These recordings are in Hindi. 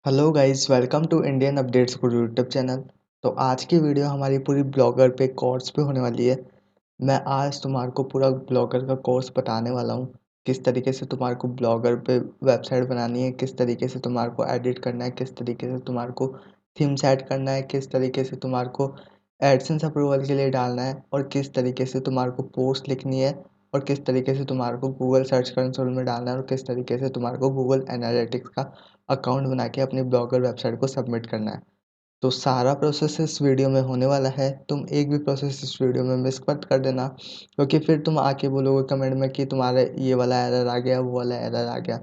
Hello guys, welcome to Indian updates guru YouTube channel. तो आज की वीडियो हमारी पूरी ब्लॉगर पे कोर्स पे होने वाली है। मैं आज तुम्हारे को पूरा ब्लॉगर का कोर्स बताने वाला हूँ। किस तरीके से तुम्हारे को ब्लॉगर पे वेबसाइट बनानी है, किस तरीके से तुम्हारे को एडिट करना है, किस तरीके से तुम्हारे को थीम सेट करना है, किस तरीके से तुम्हारे को एडसेंस अप्रूवल के लिए डालना है और किस तरीके से तुम्हारे को पोस्ट लिखनी है और किस तरीके से तुम्हारे को गूगल सर्च कंसोल में डालना है और किस तरीके से तुम्हारे को गूगल एनालिटिक्स का अकाउंट बना के अपनी ब्लॉगर वेबसाइट को सबमिट करना है। तो सारा प्रोसेस इस वीडियो में होने वाला है। तुम एक भी प्रोसेस इस वीडियो में मिस मत कर देना, क्योंकि फिर तुम आके बोलोगे कमेंट में कि तुम्हारे ये वाला एरर आ गया, वो वाला एरर आ गया।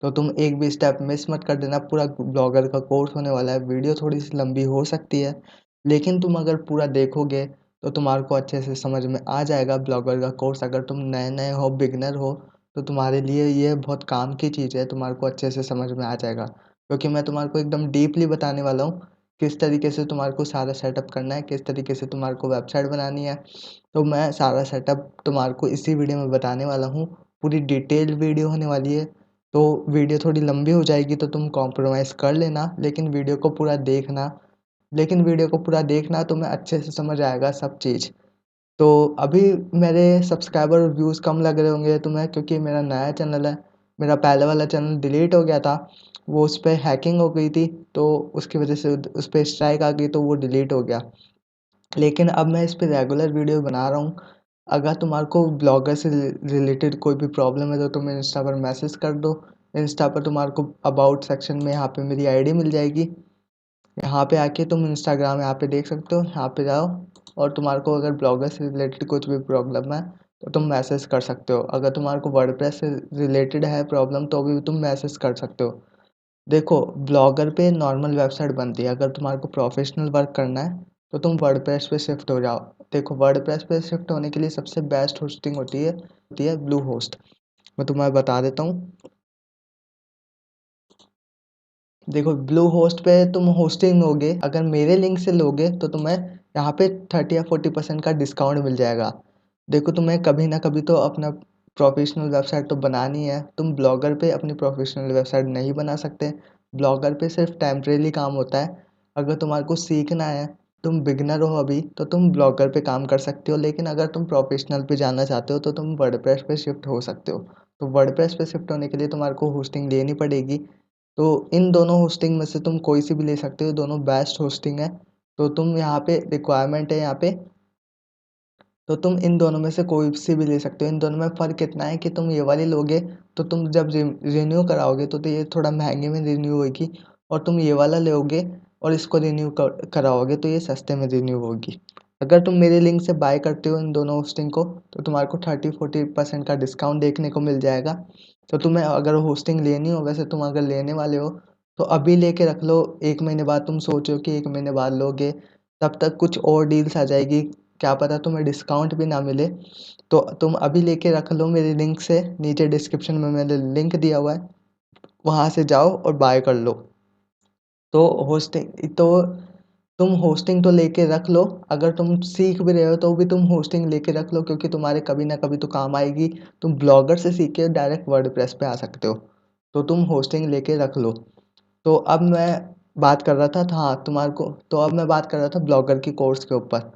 तो तुम एक भी स्टेप मिस मत कर देना। पूरा ब्लॉगर का कोर्स होने वाला है। वीडियो थोड़ी सी लंबी हो सकती है, लेकिन तुम अगर पूरा देखोगे तो तुम्हारे को अच्छे से समझ में आ जाएगा ब्लॉगर का कोर्स। अगर तुम नए नए हो, बिगनर हो, तो तुम्हारे लिए ये बहुत काम की चीज़ है। तुम्हारे को अच्छे से समझ में आ जाएगा, क्योंकि मैं तुम्हारे को एकदम डीपली बताने वाला हूँ किस तरीके से तुम्हारे को सारा सेटअप करना है, किस तरीके से तुम्हारे को वेबसाइट बनानी है। तो मैं सारा सेटअप तुम्हारे को इसी वीडियो में बताने वाला हूँ। पूरी डिटेल वीडियो होने वाली है। तो वीडियो थोड़ी लंबी हो जाएगी तो तुम कॉम्प्रोमाइज़ कर लेना, लेकिन वीडियो को पूरा देखना, तुम्हें अच्छे से समझ आएगा सब चीज़। तो अभी मेरे सब्सक्राइबर और व्यूज़ कम लग रहे होंगे तुम्हें, क्योंकि मेरा नया चैनल है। मेरा पहले वाला चैनल डिलीट हो गया था, वो उस पे हैकिंग हो गई थी, तो उसकी वजह से उस पे स्ट्राइक आ गई, तो वो डिलीट हो गया। लेकिन अब मैं इस पे रेगुलर वीडियो बना रहा हूँ। अगर तुम्हारे को ब्लॉगर से रिलेटेड कोई भी प्रॉब्लम है तो तुम इंस्टा पर मैसेज कर दो। इंस्टा पर तुम्हारे को अबाउट सेक्शन में यहाँ पे मेरी आईडी मिल जाएगी। यहाँ पे आके तुम इंस्टाग्राम यहाँ पे देख सकते हो, यहाँ पे जाओ और तुम्हारे को अगर ब्लॉगर से रिलेटेड कुछ भी प्रॉब्लम है तो तुम मैसेज कर सकते हो। अगर तुम्हारे को वर्डप्रेस से रिलेटेड है प्रॉब्लम तो भी तुम मैसेज कर सकते हो। देखो, ब्लॉगर पे नॉर्मल वेबसाइट बनती है। अगर तुम्हारे को प्रोफेशनल वर्क करना है तो तुम वर्डप्रेस पे शिफ्ट हो जाओ। देखो, वर्डप्रेस पे शिफ्ट होने के लिए सबसे बेस्ट होस्टिंग होती है ब्लू होस्ट। मैं तुम्हें बता देता हूँ। देखो, ब्लू होस्ट पे तुम होस्टिंग लोगे, अगर मेरे लिंक से लोगे तो तुम्हें यहाँ पे 30 या 40% का डिस्काउंट मिल जाएगा। देखो, तुम्हें कभी ना कभी तो अपना प्रोफेशनल वेबसाइट तो बनानी है। तुम ब्लॉगर पे अपनी प्रोफेशनल वेबसाइट नहीं बना सकते। ब्लॉगर पे सिर्फ टेम्परेरी काम होता है। अगर तुम्हारे को सीखना है, तुम बिगनर हो अभी, तो तुम ब्लॉगर पे काम कर सकते हो, लेकिन अगर तुम प्रोफेशनल पे जाना चाहते हो तो तुम वर्डप्रेस पे शिफ्ट हो सकते हो। तो वर्डप्रेस पे शिफ्ट होने के लिए तुम्हारे को होस्टिंग लेनी पड़ेगी। तो इन दोनों होस्टिंग में से तुम कोई सी भी ले सकते हो, दोनों बेस्ट होस्टिंग है। तो तुम यहाँ पे रिक्वायरमेंट है यहाँ पे, तो तुम इन दोनों में से कोई सी भी ले सकते हो। इन दोनों में फ़र्क इतना है कि तुम ये वाली लोगे तो तुम जब रिन्यू कराओगे तो ये थोड़ा महंगे में रिन्यू होगी, और तुम ये वाला लोगे और इसको रिन्यू कराओगे तो ये सस्ते में रिन्यू होगी। अगर तुम मेरे लिंक से बाय करते हो इन दोनों होस्टिंग को तो तुम्हारे को 30-40% का डिस्काउंट देखने को मिल जाएगा। तो तुम्हें अगर होस्टिंग लेनी हो, वैसे तुम अगर लेने वाले हो तो अभी लेके रख लो। 1 महीने बाद तुम सोचो कि 1 महीने बाद लोगे, तब तक कुछ और डील्स आ जाएगी। क्या पता तुम्हें डिस्काउंट भी ना मिले। तो तुम अभी लेके रख लो मेरे लिंक से। नीचे डिस्क्रिप्शन में मैंने लिंक दिया हुआ है, वहाँ से जाओ और बाय कर लो। तो तुम होस्टिंग तो लेके रख लो। अगर तुम सीख भी रहे हो तो भी तुम होस्टिंग लेके रख लो, क्योंकि तुम्हारे कभी ना कभी तो काम आएगी। तुम ब्लॉगर से सीख के डायरेक्ट वर्डप्रेस पे आ सकते हो। तो तुम होस्टिंग लेके रख लो। तो अब मैं बात कर रहा था, हाँ, तुम्हारे को तो अब मैं बात कर रहा था ब्लॉगर की कोर्स के ऊपर।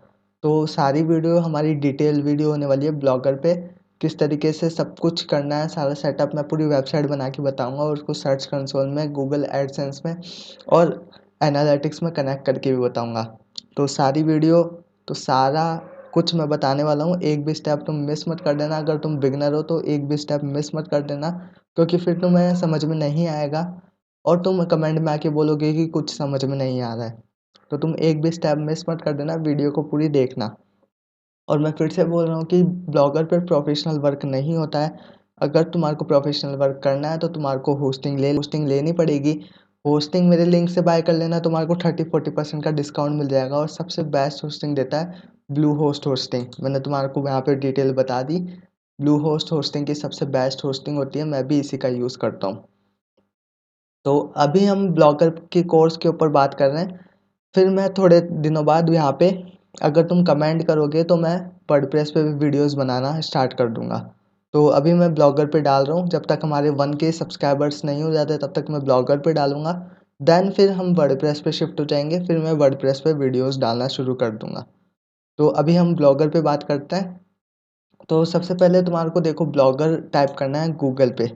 तो सारी वीडियो हमारी डिटेल वीडियो होने वाली है ब्लॉगर पे। किस तरीके से सब कुछ करना है, सारा सेटअप मैं पूरी वेबसाइट बना के बताऊंगा, और उसको सर्च कंसोल में, गूगल एडसेंस में और एनालिटिक्स में कनेक्ट करके भी बताऊंगा। तो सारी वीडियो, तो सारा कुछ मैं बताने वाला हूँ। एक भी स्टेप तुम मिस मत कर देना। अगर तुम बिगनर हो तो एक भी स्टेप मिस मत कर देना, क्योंकि फिर तुम्हें समझ में नहीं आएगा और तुम कमेंट में आके बोलोगे कि कुछ समझ में नहीं आ रहा है। तो तुम एक भी स्टेप मिस मत कर देना, वीडियो को पूरी देखना। और मैं फिर से बोल रहा हूँ कि ब्लॉगर पर प्रोफेशनल वर्क नहीं होता है। अगर तुम्हारे को प्रोफेशनल वर्क करना है तो तुम्हारे को होस्टिंग लेनी पड़ेगी। होस्टिंग मेरे लिंक से बाय कर लेना, तुम्हारे को 30-40% का डिस्काउंट मिल जाएगा। और सबसे बेस्ट होस्टिंग देता है ब्लू होस्ट होस्टिंग। मैंने तुम्हारे को यहाँ पे डिटेल बता दी। ब्लू होस्ट होस्टिंग की सबसे बेस्ट होस्टिंग होती है, मैं भी इसी का यूज़ करता हूँ। तो अभी हम ब्लॉगर के कोर्स के ऊपर बात कर रहे हैं। फिर मैं थोड़े दिनों बाद यहाँ पे, अगर तुम कमेंट करोगे तो मैं वर्डप्रेस पे भी वीडियोस बनाना स्टार्ट कर दूँगा। तो अभी मैं ब्लॉगर पे डाल रहा हूँ। जब तक हमारे 1K सब्सक्राइबर्स नहीं हो जाते तब तक मैं ब्लॉगर पे डालूँगा। देन फिर हम वर्डप्रेस पे शिफ्ट हो जाएंगे, फिर मैं वर्डप्रेस पे वीडियोस डालना शुरू कर दूंगा। तो अभी हम ब्लॉगर पे बात करते हैं। तो सबसे पहले तुम्हारे को देखो ब्लॉगर टाइप करना है गूगल पे।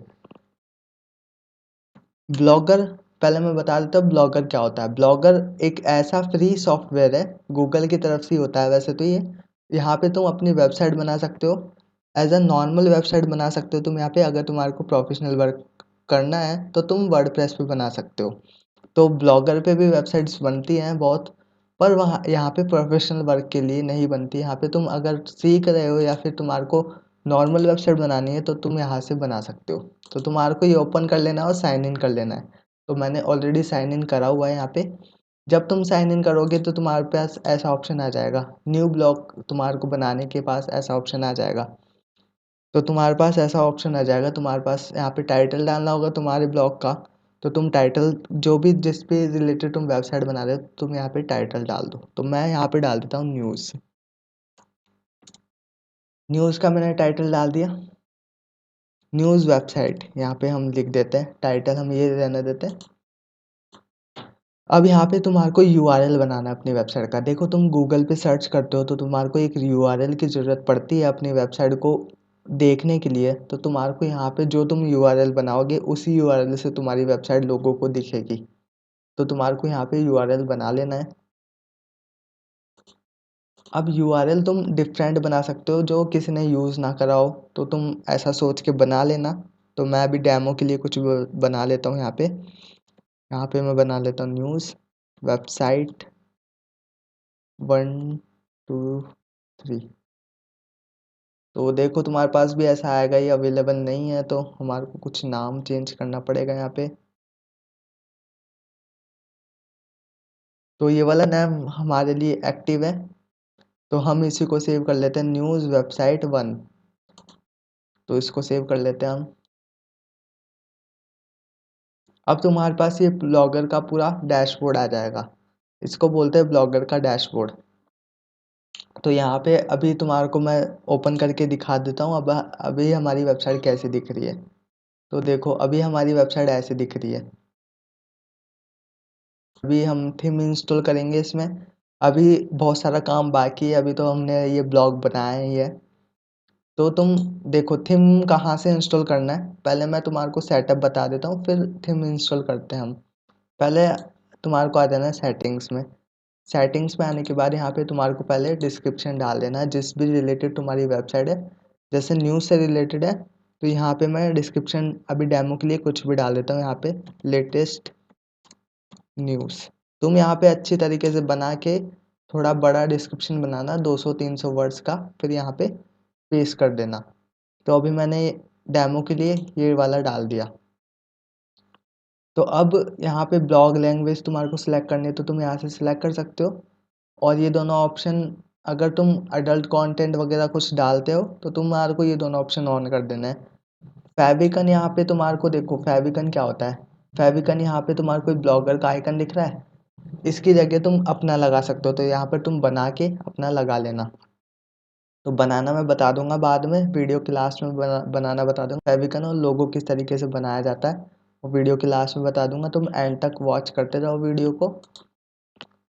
ब्लॉगर, पहले मैं बता देता हूँ ब्लॉगर क्या होता है। ब्लॉगर एक ऐसा फ्री सॉफ्टवेयर है, गूगल की तरफ से ही होता है वैसे तो ये। यहाँ पे तुम अपनी वेबसाइट बना सकते हो, एज अ नॉर्मल वेबसाइट बना सकते हो तुम यहाँ पे। अगर तुम्हारे को प्रोफेशनल वर्क करना है तो तुम वर्डप्रेस पे बना सकते हो। तो ब्लॉगर पे भी वेबसाइट्स बनती हैं बहुत, पर वहाँ यहाँ पे प्रोफेशनल वर्क के लिए नहीं बनती। यहाँ पे तुम अगर सीख रहे हो या फिर तुम्हारे को नॉर्मल वेबसाइट बनानी है तो तुम यहाँ से बना सकते हो। तो तुम्हारे को ये ओपन कर लेना है और साइन इन कर लेना है। तो मैंने ऑलरेडी साइन इन करा हुआ है यहाँ पे। जब तुम साइन इन करोगे तो तुम्हारे पास ऐसा ऑप्शन आ जाएगा, न्यू ब्लॉग तुम्हारे को बनाने के पास ऐसा ऑप्शन आ जाएगा। तो तुम्हारे पास ऐसा ऑप्शन आ जाएगा, तुम्हारे पास यहाँ पे टाइटल डालना होगा तुम्हारे ब्लॉग का। तो तुम टाइटल जो भी जिस पे रिलेटेड तुम वेबसाइट बना रहे हो तुम यहाँ पे टाइटल डाल दो। तो मैं यहाँ पे डाल देता हूँ न्यूज़। न्यूज़ का मैंने टाइटल डाल दिया, न्यूज़ वेबसाइट यहाँ पे हम लिख देते हैं, टाइटल हम ये रहने देते हैं। अब यहाँ पे तुम्हारे को यूआरएल बनाना है अपनी वेबसाइट का। देखो तुम गूगल पे सर्च करते हो तो तुम्हारे को एक यूआरएल की ज़रूरत पड़ती है अपनी वेबसाइट को देखने के लिए। तो तुम्हारे को यहाँ पे जो तुम यूआरएल बनाओगे उसी यूआरएल से तुम्हारी वेबसाइट लोगों को दिखेगी। तो तुम्हारे को यहाँ पे यूआरएल बना लेना है। अब यूआरएल तुम डिफरेंट बना सकते हो जो किसी ने यूज़ ना करा हो, तो तुम ऐसा सोच के बना लेना। तो मैं अभी डेमो के लिए कुछ बना लेता हूँ। यहाँ पे मैं बना लेता हूँ न्यूज़ वेबसाइट 1 2 3। तो देखो तुम्हारे पास भी ऐसा आएगा, ये अवेलेबल नहीं है तो हमारे को कुछ नाम चेंज करना पड़ेगा यहाँ पे। तो ये वाला नाम हमारे लिए एक्टिव है, तो हम इसी को सेव कर लेते हैं, न्यूज़ वेबसाइट 1। तो इसको सेव कर लेते हैं हम। अब तुम्हारे पास ये ब्लॉगर का पूरा डैशबोर्ड आ जाएगा, इसको बोलते हैं ब्लॉगर का डैशबोर्ड। तो यहाँ पे अभी तुम्हारे को मैं ओपन करके दिखा देता हूँ अब अभी हमारी वेबसाइट कैसी दिख रही है। तो देखो अभी हमारी वेबसाइट ऐसे दिख रही है। अभी हम थीम इंस्टॉल करेंगे इसमें। अभी बहुत सारा काम बाकी है, अभी तो हमने ये ब्लॉग बनाया ही है। तो तुम देखो थीम कहाँ से इंस्टॉल करना है, पहले मैं तुम्हारे को सेटअप बता देता हूँ फिर थीम इंस्टॉल करते हैं हम। पहले तुम्हारे को आ जाना है सेटिंग्स में। सेटिंग्स में आने के बाद यहाँ पे तुम्हारे को पहले डिस्क्रिप्शन डाल देना है जिस भी रिलेटेड तुम्हारी वेबसाइट है। जैसे न्यूज़ से रिलेटेड है तो यहाँ पे मैं डिस्क्रिप्शन अभी डेमो के लिए कुछ भी डाल देता हूँ। यहाँ पे लेटेस्ट न्यूज़ तुम यहाँ पे अच्छी तरीके से बना के थोड़ा बड़ा डिस्क्रिप्शन बनाना 200-300 वर्ड्स का, फिर यहाँ पे पेस्ट कर देना। तो अभी मैंने डेमो के लिए ये वाला डाल दिया। तो अब यहाँ पे ब्लॉग लैंग्वेज तुम्हारे को सिलेक्ट करनी है तो तुम यहाँ से सिलेक्ट कर सकते हो। और ये दोनों ऑप्शन, अगर तुम अडल्ट कंटेंट वगैरह कुछ डालते हो तो तुम्हारे को ये दोनों ऑप्शन ऑन कर देना है। फेविकन यहाँ पे तुम्हारे को देखो फेविकन क्या होता है। फेविकन यहाँ पे तुम्हारे को ब्लॉगर का आइकन दिख रहा है, इसकी जगह तुम अपना लगा सकते हो। तो यहाँ पर तुम बना के अपना लगा लेना। तो बनाना मैं बता दूंगा बाद में, वीडियो के लास्ट में बनाना बता दूंगा। फेविकन और लोगो किस तरीके से बनाया जाता है वो वीडियो के लास्ट में बता दूंगा, तुम एंड तक वॉच करते रहो वीडियो को।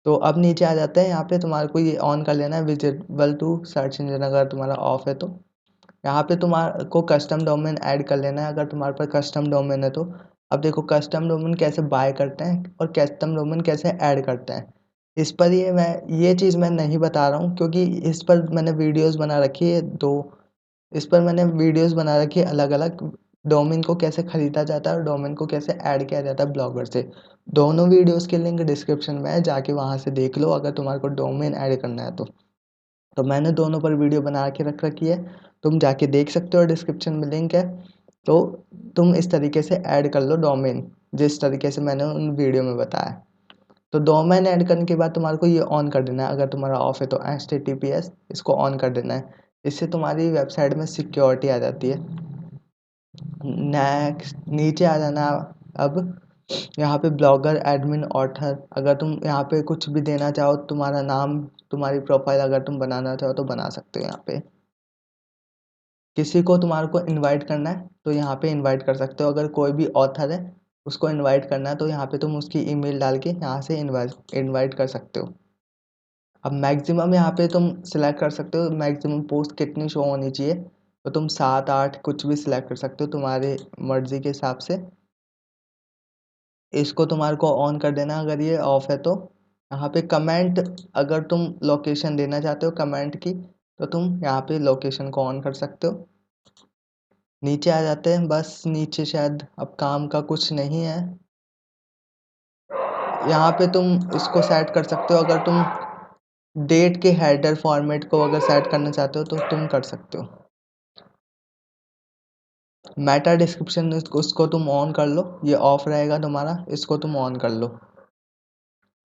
तो अब नीचे आ जाते हैं, यहाँ पे तुम्हारे को ये ऑन कर लेना है विजिबल टू सर्च इंजन, अगर तुम्हारा ऑफ है तो। यहाँ पे तुम्हारे को कस्टम डोमेन ऐड कर लेना है अगर तुम्हारे पास कस्टम डोमेन है तो। अब देखो कस्टम डोमेन कैसे बाय करते हैं और कस्टम डोमेन कैसे ऐड करते हैं, इस पर ये चीज़ मैं नहीं बता रहा हूँ क्योंकि इस पर मैंने वीडियोस बना रखी है दो। इस पर मैंने वीडियोस बना रखी है अलग अलग, डोमेन को कैसे खरीदा जाता है और डोमेन को कैसे ऐड किया जाता है ब्लॉगर से। दोनों वीडियोस के लिंक डिस्क्रिप्शन में है, जाके वहाँ से देख लो अगर तुम्हारे को डोमेन ऐड करना है तो। तो मैंने दोनों पर वीडियो बना के रख रखी है, तुम जाके देख सकते हो, डिस्क्रिप्शन में लिंक है। तो तुम इस तरीके से ऐड कर लो डोमेन जिस तरीके से मैंने उन वीडियो में बताया। तो डोमेन ऐड करने के बाद तुम्हारे को ये ऑन कर देना है, अगर तुम्हारा ऑफ है तो HTTPS इसको ऑन कर देना है। इससे तुम्हारी वेबसाइट में सिक्योरिटी आ जाती है। नेक्स्ट नीचे आ जाना। अब यहाँ पे ब्लॉगर एडमिन ऑथर, अगर तुम यहाँ पे कुछ भी देना चाहो, तुम्हारा नाम तुम्हारी प्रोफाइल अगर तुम बनाना चाहो तो बना सकते हो। यहाँ पे किसी को तुम्हारे को इनवाइट करना है तो यहाँ पे इनवाइट कर सकते हो, अगर कोई भी ऑथर है उसको इनवाइट करना है तो यहाँ पे तुम उसकी ईमेल डाल के यहाँ से इनवाइट कर सकते हो। अब मैक्सिमम यहाँ पे तुम सिलेक्ट कर सकते हो मैक्सिमम पोस्ट कितनी शो होनी चाहिए, तो तुम 7 8 कुछ भी सिलेक्ट कर सकते हो तुम्हारे मर्जी के हिसाब से। इसको तुम्हारे को ऑन कर देना अगर ये ऑफ है तो। यहाँ पे कमेंट, अगर तुम लोकेशन देना चाहते हो कमेंट की तो तुम यहाँ पे लोकेशन को ऑन कर सकते हो। नीचे आ जाते हैं, बस नीचे शायद अब काम का कुछ नहीं है। यहाँ पे तुम इसको सेट कर सकते हो, अगर तुम डेट के हेडर फॉर्मेट को अगर सेट करना चाहते हो तो तुम कर सकते हो। मेटा डिस्क्रिप्शन उसको तुम ऑन कर लो, ये ऑफ रहेगा तुम्हारा, इसको तुम ऑन कर लो।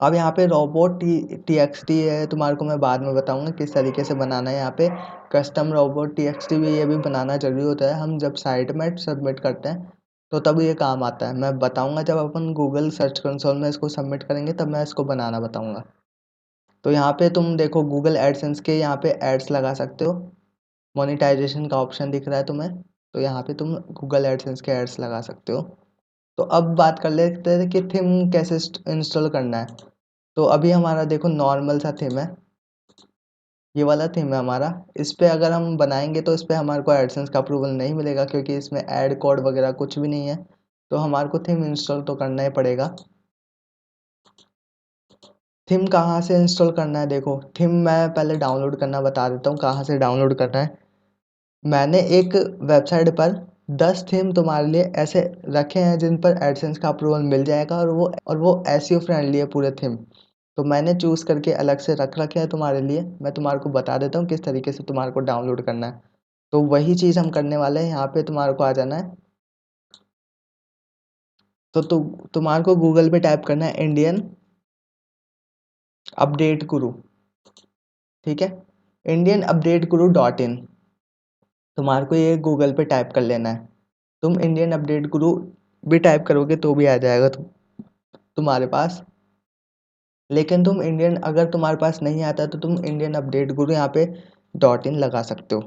अब यहाँ पे रोबोट टी एक्स टी है, तुम्हारे को मैं बाद में बताऊंगा किस तरीके से बनाना है। यहाँ पे custom robot T x T भी ये भी बनाना जरूरी होता है, हम जब साइट में सबमिट करते हैं तो तब ये काम आता है। मैं बताऊंगा जब अपन गूगल सर्च कंसोल में इसको सबमिट करेंगे तब मैं इसको बनाना बताऊंगा। तो यहाँ पे तुम देखो गूगल एडसेंस के यहाँ पे एड्स लगा सकते हो, मोनेटाइजेशन का ऑप्शन दिख रहा है तुम्हें, तो यहाँ पे तुम गूगल एडसेंस के एड्स लगा सकते हो। तो अब बात कर लेते हैं कि थीम कैसे इंस्टॉल करना है। तो अभी हमारा देखो नॉर्मल सा थीम है, ये वाला थीम है हमारा। इस पे अगर हम बनाएंगे तो इस पे हमारे को एडसेंस का अप्रूवल नहीं मिलेगा क्योंकि इसमें ऐड कोड वगैरह कुछ भी नहीं है। तो हमारे को थीम इंस्टॉल तो करना ही पड़ेगा। थीम कहाँ से इंस्टॉल करना है, देखो थीम मैं पहले डाउनलोड करना बता देता हूँ कहाँ से डाउनलोड करना है। मैंने एक वेबसाइट पर 10 थीम तुम्हारे लिए ऐसे रखे हैं जिन पर एडसेंस का अप्रूवल मिल जाएगा और वो एसईओ फ्रेंडली है पूरे थीम। तो मैंने चूज़ करके अलग से रख रखे हैं तुम्हारे लिए, मैं तुम्हारे को बता देता हूँ किस तरीके से तुम्हारे को डाउनलोड करना है। तो वही चीज़ हम करने वाले हैं, यहाँ पे तुम्हारे को आ जाना है। तो तुम्हारे को गूगल पे टाइप करना है इंडियन अपडेट गुरु, ठीक है, इंडियन अपडेट गुरु .in। तुम्हारे को ये गूगल पे टाइप कर लेना है। तुम इंडियन अपडेट गुरु भी टाइप करोगे तो भी आ जाएगा तुम्हारे पास। लेकिन तुम इंडियन अगर तुम्हारे पास नहीं आता तो तुम इंडियन अपडेट गुरु यहाँ पे .in लगा सकते हो।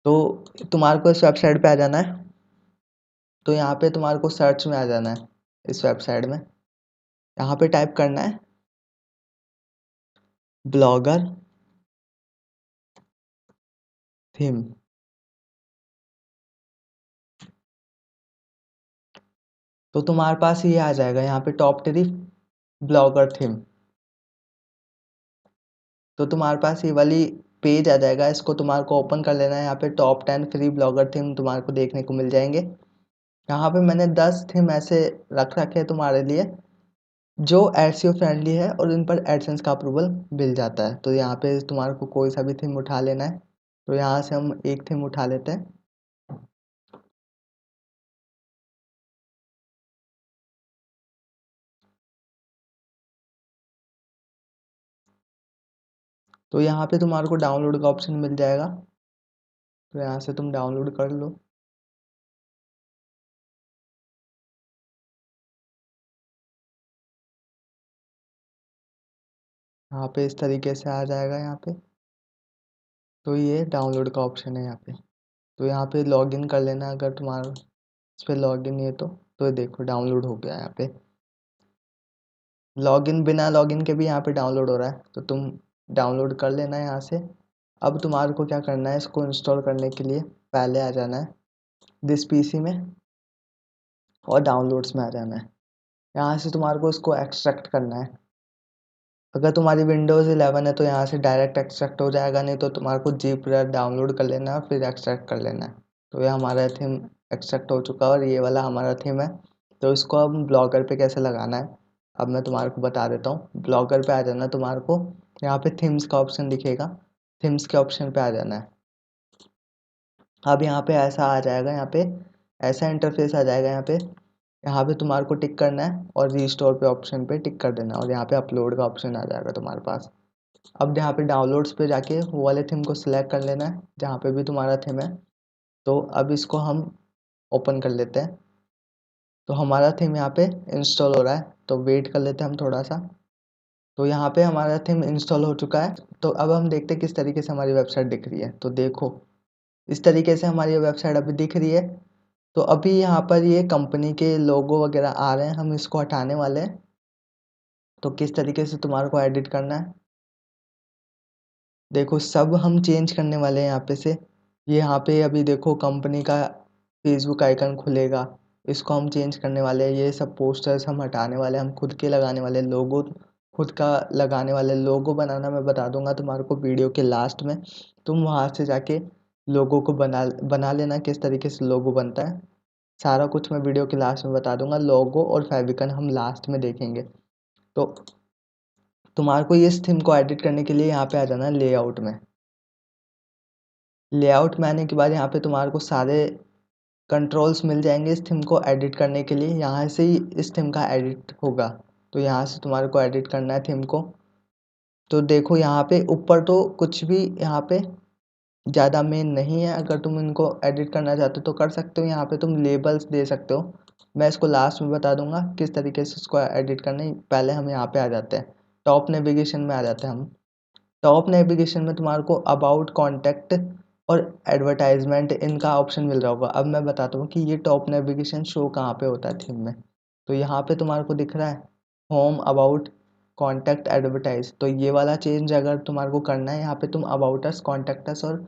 तो तुम्हारे को इस वेबसाइट पे आ जाना है। तो यहाँ पे तुम्हारे को सर्च में आ जाना है, इस वेबसाइट में यहाँ पे टाइप करना है ब्लॉगर थीम। तो तुम्हारे पास ये आ जाएगा यहाँ पे टॉप 3 ब्लॉगर थीम। तो तुम्हारे पास ये वाली पेज आ जाएगा, इसको तुम्हारे को ओपन कर लेना है। यहाँ पे टॉप 10 फ्री ब्लॉगर थीम तुम्हारे को देखने को मिल जाएंगे। यहाँ पे मैंने 10 थीम ऐसे रख रखे हैं तुम्हारे लिए जो एसईओ फ्रेंडली है और इन पर एडसेंस का अप्रूवल मिल जाता है। तो यहाँ पे तुम्हारे को कोई सा भी थीम उठा लेना है। तो यहाँ से हम एक थीम उठा लेते हैं। तो यहाँ पे तुम्हारे को डाउनलोड का ऑप्शन मिल जाएगा, तो यहाँ से तुम डाउनलोड कर लो। यहाँ पे इस तरीके से आ जाएगा यहाँ पे। तो ये डाउनलोड का ऑप्शन है यहाँ पे। तो यहाँ पे लॉगिन कर लेना अगर तुम्हारा इस पर लॉगिन नहीं है तो ये देखो डाउनलोड हो गया यहाँ पे। लॉगिन बिना लॉगिन के भी यहाँ पे डाउनलोड हो रहा है, तो तुम डाउनलोड कर लेना है यहाँ से। अब तुम्हारे को क्या करना है, इसको इंस्टॉल करने के लिए पहले आ जाना है दिस पीसी में और डाउनलोड्स में आ जाना है। यहाँ से तुम्हारे को इसको एक्सट्रैक्ट करना है। अगर तुम्हारी विंडोज़ 11 है तो यहाँ से डायरेक्ट एक्सट्रैक्ट हो जाएगा, नहीं तो तुम्हारे को जीप डाउनलोड कर लेना है फिर एक्सट्रैक्ट कर लेना है। तो ये हमारा थीम एक्सट्रैक्ट हो चुका है और ये वाला हमारा थीम है। तो इसको अब ब्लॉगर पे कैसे लगाना है अब मैं तुम्हारे को बता देता हूँ। ब्लॉगर पे आ जाना है तुम्हारे को, यहाँ पे थीम्स का ऑप्शन दिखेगा, थीम्स के ऑप्शन पे आ जाना है। अब यहाँ पे ऐसा आ जाएगा, यहाँ पे ऐसा इंटरफेस आ जाएगा। यहाँ पे तुम्हारे को टिक करना है और रीस्टोर पे ऑप्शन पे टिक कर देना और यहाँ पे अपलोड का ऑप्शन आ जाएगा तुम्हारे पास। अब यहाँ पे डाउनलोड्स पे जाके वो वाले थीम को सिलेक्ट कर लेना है जहाँ पे भी तुम्हारा थीम है। तो अब इसको हम ओपन कर लेते हैं। तो हमारा थीम यहाँ पे इंस्टॉल हो रहा है, तो वेट कर लेते हैं हम थोड़ा सा। तो यहाँ पे हमारा थीम इंस्टॉल हो चुका है। तो अब हम देखते हैं किस तरीके से हमारी वेबसाइट दिख रही है। तो देखो इस तरीके से हमारी वेबसाइट अभी दिख रही है। तो अभी यहाँ पर ये कंपनी के लोगो वगैरह आ रहे हैं, हम इसको हटाने वाले हैं। तो किस तरीके से तुम्हारे को एडिट करना है, देखो सब हम चेंज करने वाले हैं यहाँ पे से। ये यहाँ पे अभी देखो कंपनी का फेसबुक आइकन खुलेगा, इसको हम चेंज करने वाले हैं। ये सब पोस्टर्स हम हटाने वाले हैं, हम खुद के लगाने वाले लोगो, खुद का लगाने वाले। लोगो बनाना मैं बता दूंगा तुम्हारे को वीडियो के लास्ट में, तुम वहाँ से जाके लोगो को बना बना लेना किस तरीके से लोगो बनता है। सारा कुछ मैं वीडियो के लास्ट में बता दूंगा, लोगो और फेविकन हम लास्ट में देखेंगे। तो तुम्हारे को इस थीम को एडिट करने के लिए यहाँ पे आ जाना है लेआउट में। लेआउट में आने के बाद यहाँ पे तुम्हारे को सारे कंट्रोल्स मिल जाएंगे इस थीम को एडिट करने के लिए। यहाँ से ही इस थीम का एडिट होगा, तो यहाँ से तुम्हारे को एडिट करना है थीम को। तो देखो यहाँ पे ऊपर तो कुछ भी यहाँ पे ज़्यादा मेन नहीं है, अगर तुम इनको एडिट करना चाहते हो तो कर सकते हो। यहाँ पे तुम लेबल्स दे सकते हो, मैं इसको लास्ट में बता दूंगा किस तरीके से इसको एडिट करना है। पहले हम यहाँ पे आ जाते हैं, टॉप नेविगेशन में आ जाते हैं हम। टॉप नेविगेशन में तुम्हारे को अबाउट, कॉन्टैक्ट और एडवर्टाइजमेंट इनका ऑप्शन मिल रहा होगा। अब मैं बताता हूँ कि ये टॉप नेविगेशन शो कहाँ पे होता है थीम में। तो यहाँ पे तुम्हारे को दिख रहा है होम, अबाउट, कॉन्टैक्ट, एडवर्टाइज। तो ये वाला चेंज अगर तुम्हारे को करना है, यहाँ पे तुम अबाउट अस, कॉन्टैक्ट अस और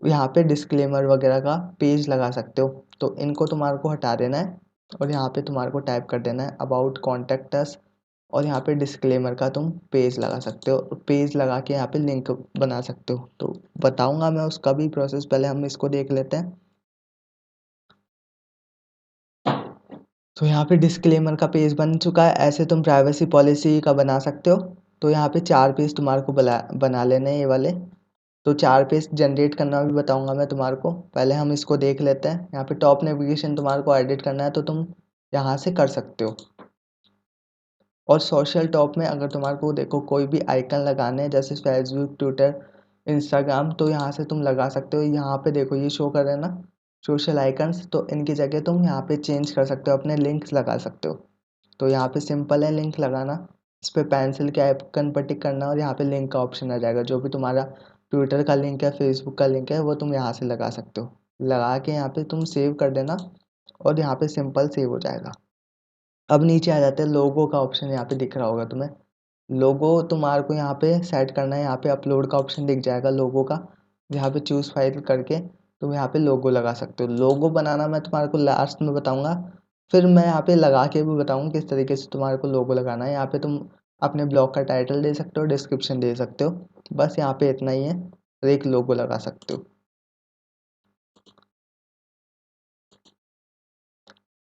यहाँ पे डिस्क्लेमर वगैरह का पेज लगा सकते हो। तो इनको तुम्हारे को हटा देना है और यहाँ पे तुम्हारे को टाइप कर देना है अबाउट, कॉन्टैक्ट अस और यहाँ पे डिस्क्लेमर का तुम पेज लगा सकते हो। पेज लगा के यहाँ पे लिंक बना सकते हो। तो बताऊंगा मैं उसका भी प्रोसेस, पहले हम इसको देख लेते हैं। तो यहाँ पे डिस्क्लेमर का पेज बन चुका है, ऐसे तुम प्राइवेसी पॉलिसी का बना सकते हो। तो यहाँ पे 4 पेज तुम्हारे को बना लेने हैं ये वाले। तो 4 पेज जनरेट करना भी बताऊंगा मैं तुम्हारे को, पहले हम इसको देख लेते हैं। यहाँ पे टॉप नेविगेशन तुम्हारे को एडिट करना है तो तुम यहाँ से कर सकते हो। और सोशल टॉप में अगर तुम्हारे को देखो कोई भी आइकन लगाने हैं जैसे फेसबुक, ट्विटर, इंस्टाग्राम, तो यहाँ से तुम लगा सकते हो। यहाँ पे देखो ये शो कर रहे हैं ना सोशल आइकन्स, तो इनकी जगह तुम यहाँ पे चेंज कर सकते हो, अपने लिंक्स लगा सकते हो। तो यहाँ पे सिंपल है लिंक लगाना, इस पर पेंसिल के आइकन पर टिक करना और यहाँ पे लिंक का ऑप्शन आ जाएगा। जो भी तुम्हारा ट्विटर का लिंक है, फेसबुक का लिंक है, वो तुम यहाँ से लगा सकते हो। लगा के यहाँ पे तुम सेव कर देना और यहाँ पे सिंपल सेव हो जाएगा। अब नीचे आ जाते हैं, लोगो का ऑप्शन यहाँ पे दिख रहा होगा तुम्हें। लोगो तुम्हारे को यहाँ पे सेट करना है, यहाँ पे अपलोड का ऑप्शन दिख जाएगा लोगो का। यहाँ पे चूज फाइल करके तुम यहाँ पे लोगो लगा सकते हो। लोगो बनाना मैं तुम्हारे को लास्ट में बताऊंगा, फिर मैं यहाँ पे लगा के भी बताऊंगा किस तरीके से तुम्हारे को लोगो लगाना है। यहाँ पे तुम अपने ब्लॉग का टाइटल दे सकते हो, डिस्क्रिप्शन दे सकते हो, बस यहाँ पे इतना ही है और एक लोगो लगा सकते हो।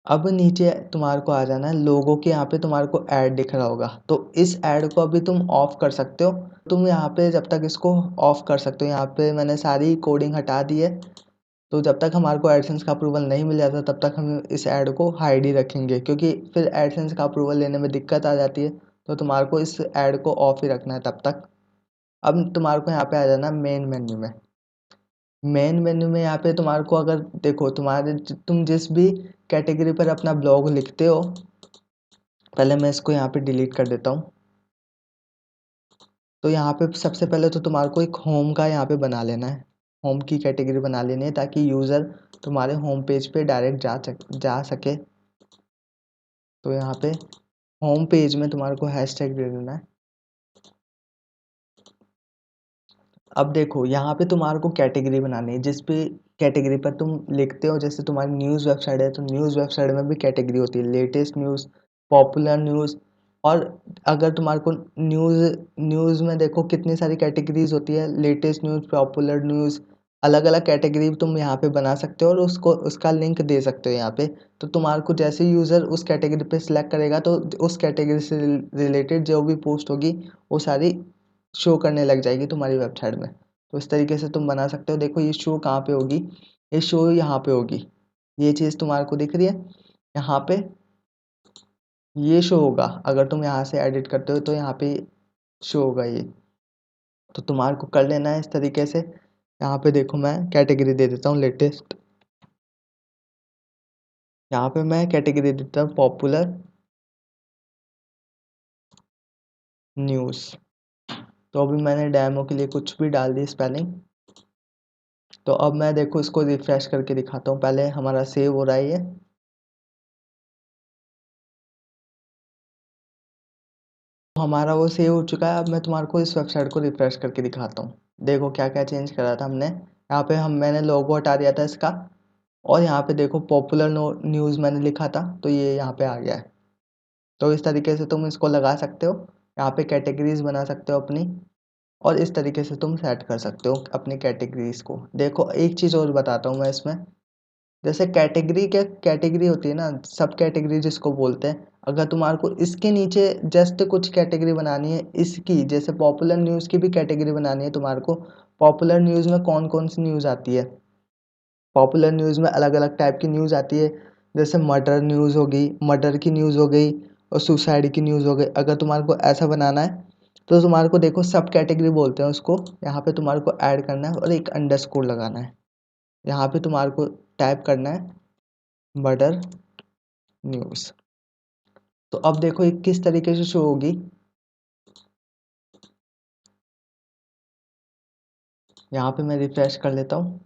अब नीचे तुम्हारे को आ जाना है लोगो के, यहाँ पे तुम्हारे को ऐड दिख रहा होगा, तो इस ऐड को अभी तुम ऑफ कर सकते हो। तुम यहाँ पे जब तक इसको ऑफ कर सकते हो, यहाँ पे मैंने सारी कोडिंग हटा दी है। तो जब तक हमारे को एडसेंस का अप्रूवल नहीं मिल जाता तब तक हम इस ऐड को हाइड ही रखेंगे, क्योंकि फिर एडसेंस का अप्रूवल लेने में दिक्कत आ जाती है। तो तुम्हारे को इस ऐड को ऑफ ही रखना है तब तक। अब तुम्हारे को यहाँ पे आ जाना मेन मेन्यू में। मेन मेन्यू में यहाँ पे तुम्हारे को अगर देखो तुम जिस भी कैटेगरी पर अपना ब्लॉग लिखते हो, पहले मैं इसको यहाँ पे डिलीट कर देता हूँ। तो यहाँ पे सबसे पहले तो तुम्हारे को एक होम का यहाँ पे बना लेना है, होम की कैटेगरी बना लेनी है ताकि यूज़र तुम्हारे होम पेज पे डायरेक्ट जा सके। तो यहाँ पे होम पेज में तुम्हारे को हैशटैग दे देना है। अब देखो यहाँ पे तुम्हारे को कैटेगरी बनानी है, जिस भी कैटेगरी पर तुम लिखते हो। जैसे तुम्हारी न्यूज़ वेबसाइट है तो न्यूज़ वेबसाइट में भी कैटेगरी होती है, लेटेस्ट न्यूज़, पॉपुलर न्यूज़। और अगर तुम्हारे को न्यूज़ न्यूज़ में देखो कितनी सारी कैटेगरीज होती है, लेटेस्ट न्यूज़, पॉपुलर न्यूज़, अलग अलग कैटेगरी तुम यहाँ पे बना सकते हो और उसको उसका लिंक दे सकते हो यहाँ पे। तो तुम्हारे को जैसे यूज़र उस कैटेगरी पे सिलेक्ट करेगा तो उस कैटेगरी से रिलेटेड जो भी पोस्ट होगी वो सारी शो करने लग जाएगी तुम्हारी वेबसाइट में। तो इस तरीके से तुम बना सकते हो। देखो ये शो कहाँ पे होगी, ये शो यहाँ पे होगी। ये चीज़ तुम्हारे को दिख रही है यहाँ पे, ये शो होगा। अगर तुम यहाँ से एडिट करते हो तो यहाँ पे शो होगा ये। तो तुम्हारे को कर लेना है इस तरीके से। यहाँ पे देखो मैं कैटेगरी दे देता हूँ लेटेस्ट, यहाँ पे मैं कैटेगरी देता हूँ पॉपुलर न्यूज़। तो अभी मैंने डेमो के लिए कुछ भी डाल दी स्पेलिंग। तो अब मैं देखो इसको रिफ्रेश करके दिखाता हूँ। पहले हमारा सेव हो रहा है ये। हमारा वो सेव हो चुका है। अब मैं तुम्हारे को इस वेबसाइट को रिफ्रेश करके दिखाता हूँ। देखो क्या क्या चेंज करा था हमने। यहाँ पे मैंने लोगो हटा दिया था इसका, और यहाँ पे देखो पॉपुलर न्यूज़ मैंने लिखा था, तो ये यहाँ पे आ गया है। तो इस तरीके से तुम इसको लगा सकते हो। यहाँ पे कैटेगरीज बना सकते हो अपनी, और इस तरीके से तुम सेट कर सकते हो अपनी कैटेगरीज को। देखो एक चीज़ और बताता हूँ मैं इसमें। जैसे कैटेगरी, क्या कैटेगरी होती है ना, सब कैटेगरी जिसको बोलते हैं। अगर तुम्हारे को इसके नीचे जस्ट कुछ कैटेगरी बनानी है इसकी, जैसे पॉपुलर न्यूज़ की भी कैटेगरी बनानी है तुम्हारे को। पॉपुलर न्यूज़ में कौन कौन सी न्यूज़ आती है? पॉपुलर न्यूज़ में अलग अलग टाइप की न्यूज़ आती है। जैसे मर्डर न्यूज़ हो गई, मर्डर की न्यूज़ हो गई, और सुसाइड की न्यूज़ हो गई। अगर तुम्हारे को ऐसा बनाना है तो तुम्हारे को देखो सब कैटेगरी बोलते हैं उसको। यहाँ पे तुम्हारे को ऐड करना है और एक अंडरस्कोर लगाना है। यहाँ पे तुम्हारे को टाइप करना है मर्डर न्यूज़। तो अब देखो ये किस तरीके से शो होगी। यहाँ पे मैं रिफ्रेश कर लेता हूँ।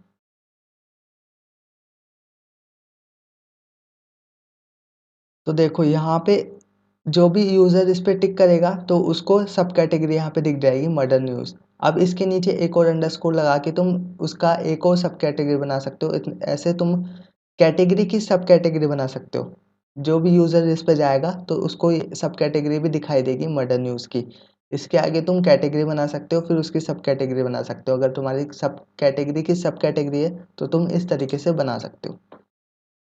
तो देखो यहाँ पे जो भी यूज़र इस पे टिक करेगा तो उसको सब कैटेगरी यहाँ पे दिख जाएगी मर्डर न्यूज़। अब इसके नीचे एक और अंडरस्कोर लगा के तुम उसका एक और सब कैटेगरी बना सकते हो। ऐसे तुम कैटेगरी की सब कैटेगरी बना सकते हो। जो भी यूज़र इस पे जाएगा तो उसको सब कैटेगरी भी दिखाई देगी मर्डर न्यूज़ की। इसके आगे तुम कैटेगरी बना सकते हो, फिर उसकी सब कैटेगरी बना सकते हो। अगर तुम्हारी सब कैटेगरी की सब कैटेगरी है तो तुम इस तरीके से बना सकते हो।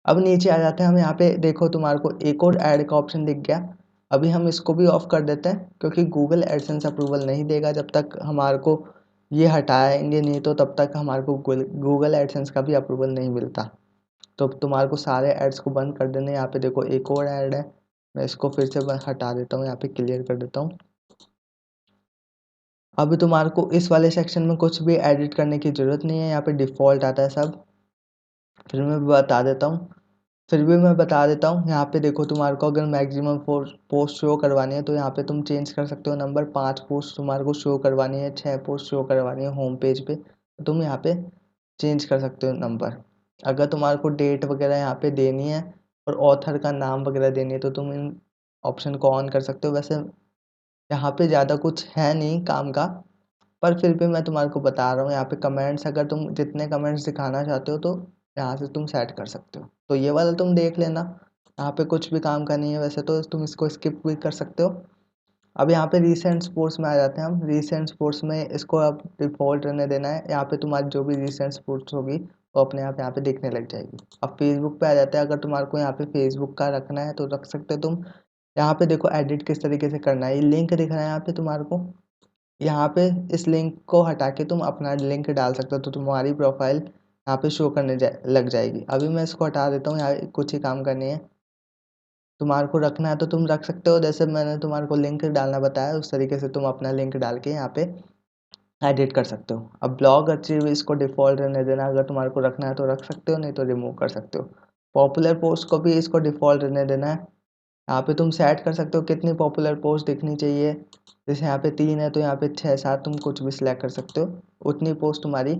अब नीचे आ जाते हैं हम। यहाँ पे देखो तुम्हारे को एक और ऐड का ऑप्शन दिख गया। अभी हम इसको भी ऑफ कर देते हैं, क्योंकि गूगल एडसेंस अप्रूवल नहीं देगा जब तक हमारे को ये हटाएंगे नहीं, तो तब तक हमारे को गूगल एडसेंस का भी अप्रूवल नहीं मिलता। तो तुम्हारे को सारे एड्स को बंद कर देने। यहाँ पे देखो एक और ऐड है, मैं इसको फिर से हटा देता हूँ, यहाँ पे क्लियर कर देता हूँ। अभी तुम्हारे को इस वाले सेक्शन में कुछ भी एडिट करने की ज़रूरत नहीं है। यहाँ पे डिफ़ॉल्ट आता है सब। फिर मैं बता देता हूँ फिर भी मैं बता देता हूँ। यहाँ पे देखो तुम्हारे को अगर मैक्सिमम पोस्ट शो करवानी है तो यहाँ पे तुम चेंज कर सकते हो नंबर। 5 पोस्ट तुम्हारे को शो करवानी है, 6 पोस्ट शो करवानी है होम पेज पे, तो तुम यहाँ पे चेंज कर सकते हो नंबर। अगर तुम्हारे को डेट वगैरह यहाँ पे देनी है और ऑथर का नाम वगैरह देनी है तो तुम इन ऑप्शन को ऑन कर सकते हो। वैसे यहाँ पे ज़्यादा कुछ है नहीं काम का, पर फिर भी मैं तुम्हारे को बता रहा हूँ। यहाँ पे कमेंट्स, अगर तुम जितने कमेंट्स दिखाना चाहते हो तो यहाँ से तुम सेट कर सकते हो। तो ये वाला तुम देख लेना, यहाँ पे कुछ भी काम का नहीं है। वैसे तो तुम इसको स्किप भी कर सकते हो। अब यहाँ पे रीसेंट स्पोर्ट्स में आ जाते हैं हम। रीसेंट स्पोर्ट्स में इसको अब डिफ़ॉल्ट रहने देना है। यहाँ पे तुम्हारी जो भी रीसेंट स्पोर्ट्स होगी वो अपने आप यहाँ पे दिखने लग जाएगी। अब फेसबुक पे आ जाते हैं। अगर तुम्हारे को यहाँ पे फेसबुक का रखना है तो रख सकते हो तुम। यहाँ पे देखो एडिट किस तरीके से करना है। ये लिंक दिख रहा है यहाँ पे तुम्हारे को। यहाँ पे इस लिंक को हटा के तुम अपना लिंक डाल सकते हो, तो तुम्हारी प्रोफाइल यहाँ पे शो करने लग जाएगी। अभी मैं इसको हटा देता हूँ, यहाँ कुछ ही काम करनी है। तुम्हारे को रखना है तो तुम रख सकते हो, जैसे मैंने तुम्हारे को लिंक डालना बताया उस तरीके से तुम अपना लिंक डाल के यहाँ पे एडिट कर सकते हो। अब ब्लॉग अचीव इसको डिफ़ॉल्ट रहने देना। अगर तुम्हारे को रखना है तो रख सकते हो, नहीं तो रिमूव कर सकते हो। पॉपुलर पोस्ट को भी इसको डिफ़ॉल्ट रहने देना है। यहाँ पे तुम सेट कर सकते हो कितनी पॉपुलर पोस्ट दिखनी चाहिए। जैसे यहाँ पे 3 है तो यहाँ पे 6-7 तुम कुछ भी सिलेक्ट कर सकते हो, उतनी पोस्ट तुम्हारी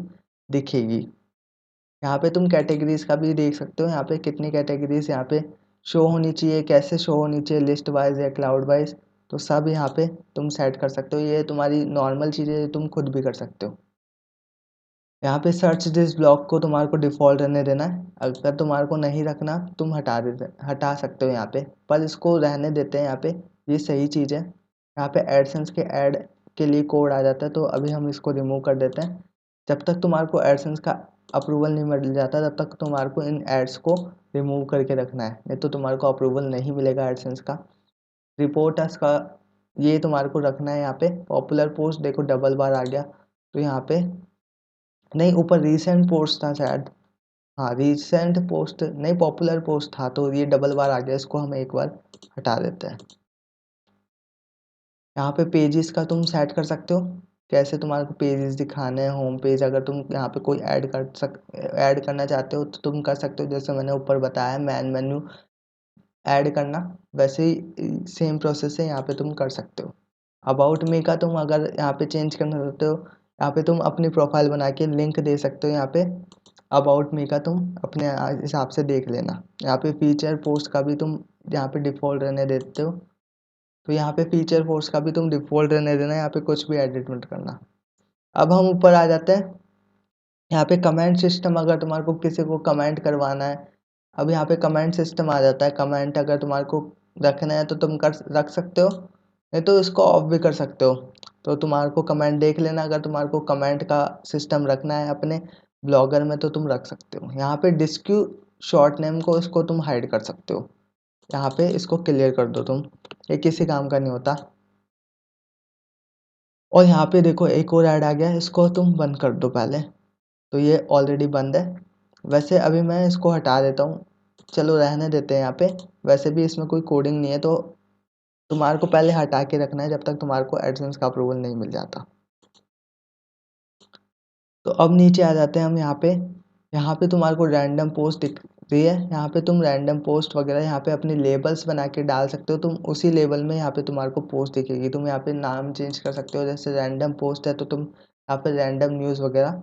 दिखेगी। यहाँ पे तुम कैटेगरीज का भी देख सकते हो। यहाँ पे कितनी कैटेगरीज यहाँ पे शो होनी चाहिए, कैसे शो होनी चाहिए, लिस्ट वाइज या क्लाउड वाइज, तो सब यहाँ पे तुम सेट कर सकते हो। ये तुम्हारी नॉर्मल चीज़ें तुम खुद भी कर सकते हो। यहाँ पे सर्च दिस ब्लॉक को तुम्हारे को डिफ़ॉल्ट रहने देना है। अगर तुम्हारे को नहीं रखना तुम हटा सकते हो यहाँ पे, पर इसको रहने देते हैं यहाँ पे। ये सही चीज़ है। यहाँ पे एडसेंस के ऐड के लिए कोड आ जाता है, तो अभी हम इसको रिमूव कर देते हैं। जब तक तुम्हारे को एडसेंस का अप्रूवल नहीं मिल जाता तब तक तुम्हारे को इन एड्स को रिमूव करके रखना है, नहीं तो तुम्हारे को अप्रूवल नहीं मिलेगा एडसेंस का। रिपोर्टर्स का ये तुम्हारे को रखना है। यहाँ पे पॉपुलर पोस्ट देखो डबल बार आ गया, तो यहाँ पे नहीं, ऊपर रीसेंट पोस्ट था शायद। हाँ रीसेंट पोस्ट नहीं, पॉपुलर पोस्ट था, तो ये डबल बार आ गया। इसको हम एक बार हटा देते हैं। यहाँ पे पेजेस का तुम सेट कर सकते हो, कैसे तुम्हारे को पेजेस दिखाने हैं। होम पेज अगर तुम यहाँ पे कोई ऐड करना चाहते हो तो तुम कर सकते हो। जैसे मैंने ऊपर बताया मैन मेन्यू ऐड करना, वैसे ही सेम प्रोसेस है, यहाँ पे तुम कर सकते हो। अबाउट मी का तुम अगर यहाँ पे चेंज करना चाहते हो, यहाँ पे तुम अपनी प्रोफाइल बना के लिंक दे सकते हो। यहाँ पे अबाउट मी का तुम अपने हिसाब से देख लेना। यहाँ पे फीचर पोस्ट का भी तुम यहाँ पे डिफ़ॉल्ट रहने देते हो, तो यहाँ पे फीचर पोस्ट का भी तुम डिफ़ॉल्ट रहने देना, यहाँ पे कुछ भी एडिट मत करना। अब हम ऊपर आ जाते हैं। यहाँ पे कमेंट सिस्टम, अगर तुम्हारे को किसी को कमेंट करवाना है, अब यहाँ पे कमेंट सिस्टम आ जाता है। कमेंट अगर तुम्हारे को रखना है तो तुम रख सकते हो, नहीं तो इसको ऑफ भी कर सकते हो। तो तुम्हारे को कमेंट देख लेना, अगर तुम्हारे को कमेंट का सिस्टम रखना है अपने ब्लॉगर में तो तुम रख सकते हो। यहाँ पे डिस्क्यू शॉर्ट नेम को इसको तुम हाइड कर सकते हो, यहाँ पे इसको क्लियर कर दो तुम, ये किसी काम का नहीं होता। और यहाँ पे देखो एक और ऐड आ गया, इसको तुम बंद कर दो पहले, तो ये ऑलरेडी बंद है। वैसे अभी मैं इसको हटा देता हूँ, चलो रहने देते हैं यहाँ पे। वैसे भी इसमें कोई कोडिंग नहीं है, तो तुम्हारे को पहले हटा के रखना है जब तक तुम्हारे को एडसेंस का अप्रूवल नहीं मिल जाता। तो अब नीचे आ जाते हैं हम यहाँ पे। यहाँ पे तुम्हारे को रैंडम पोस्ट दिख रही है, यहाँ पे तुम रैंडम पोस्ट वगैरह यहाँ पे अपनी लेबल्स बना के डाल सकते हो। तुम उसी लेबल में यहाँ पे तुम्हारे को पोस्ट दिखेगी, तुम यहाँ पे नाम चेंज कर सकते हो। जैसे रैंडम पोस्ट है तो तुम यहाँ पे रैंडम न्यूज़ वगैरह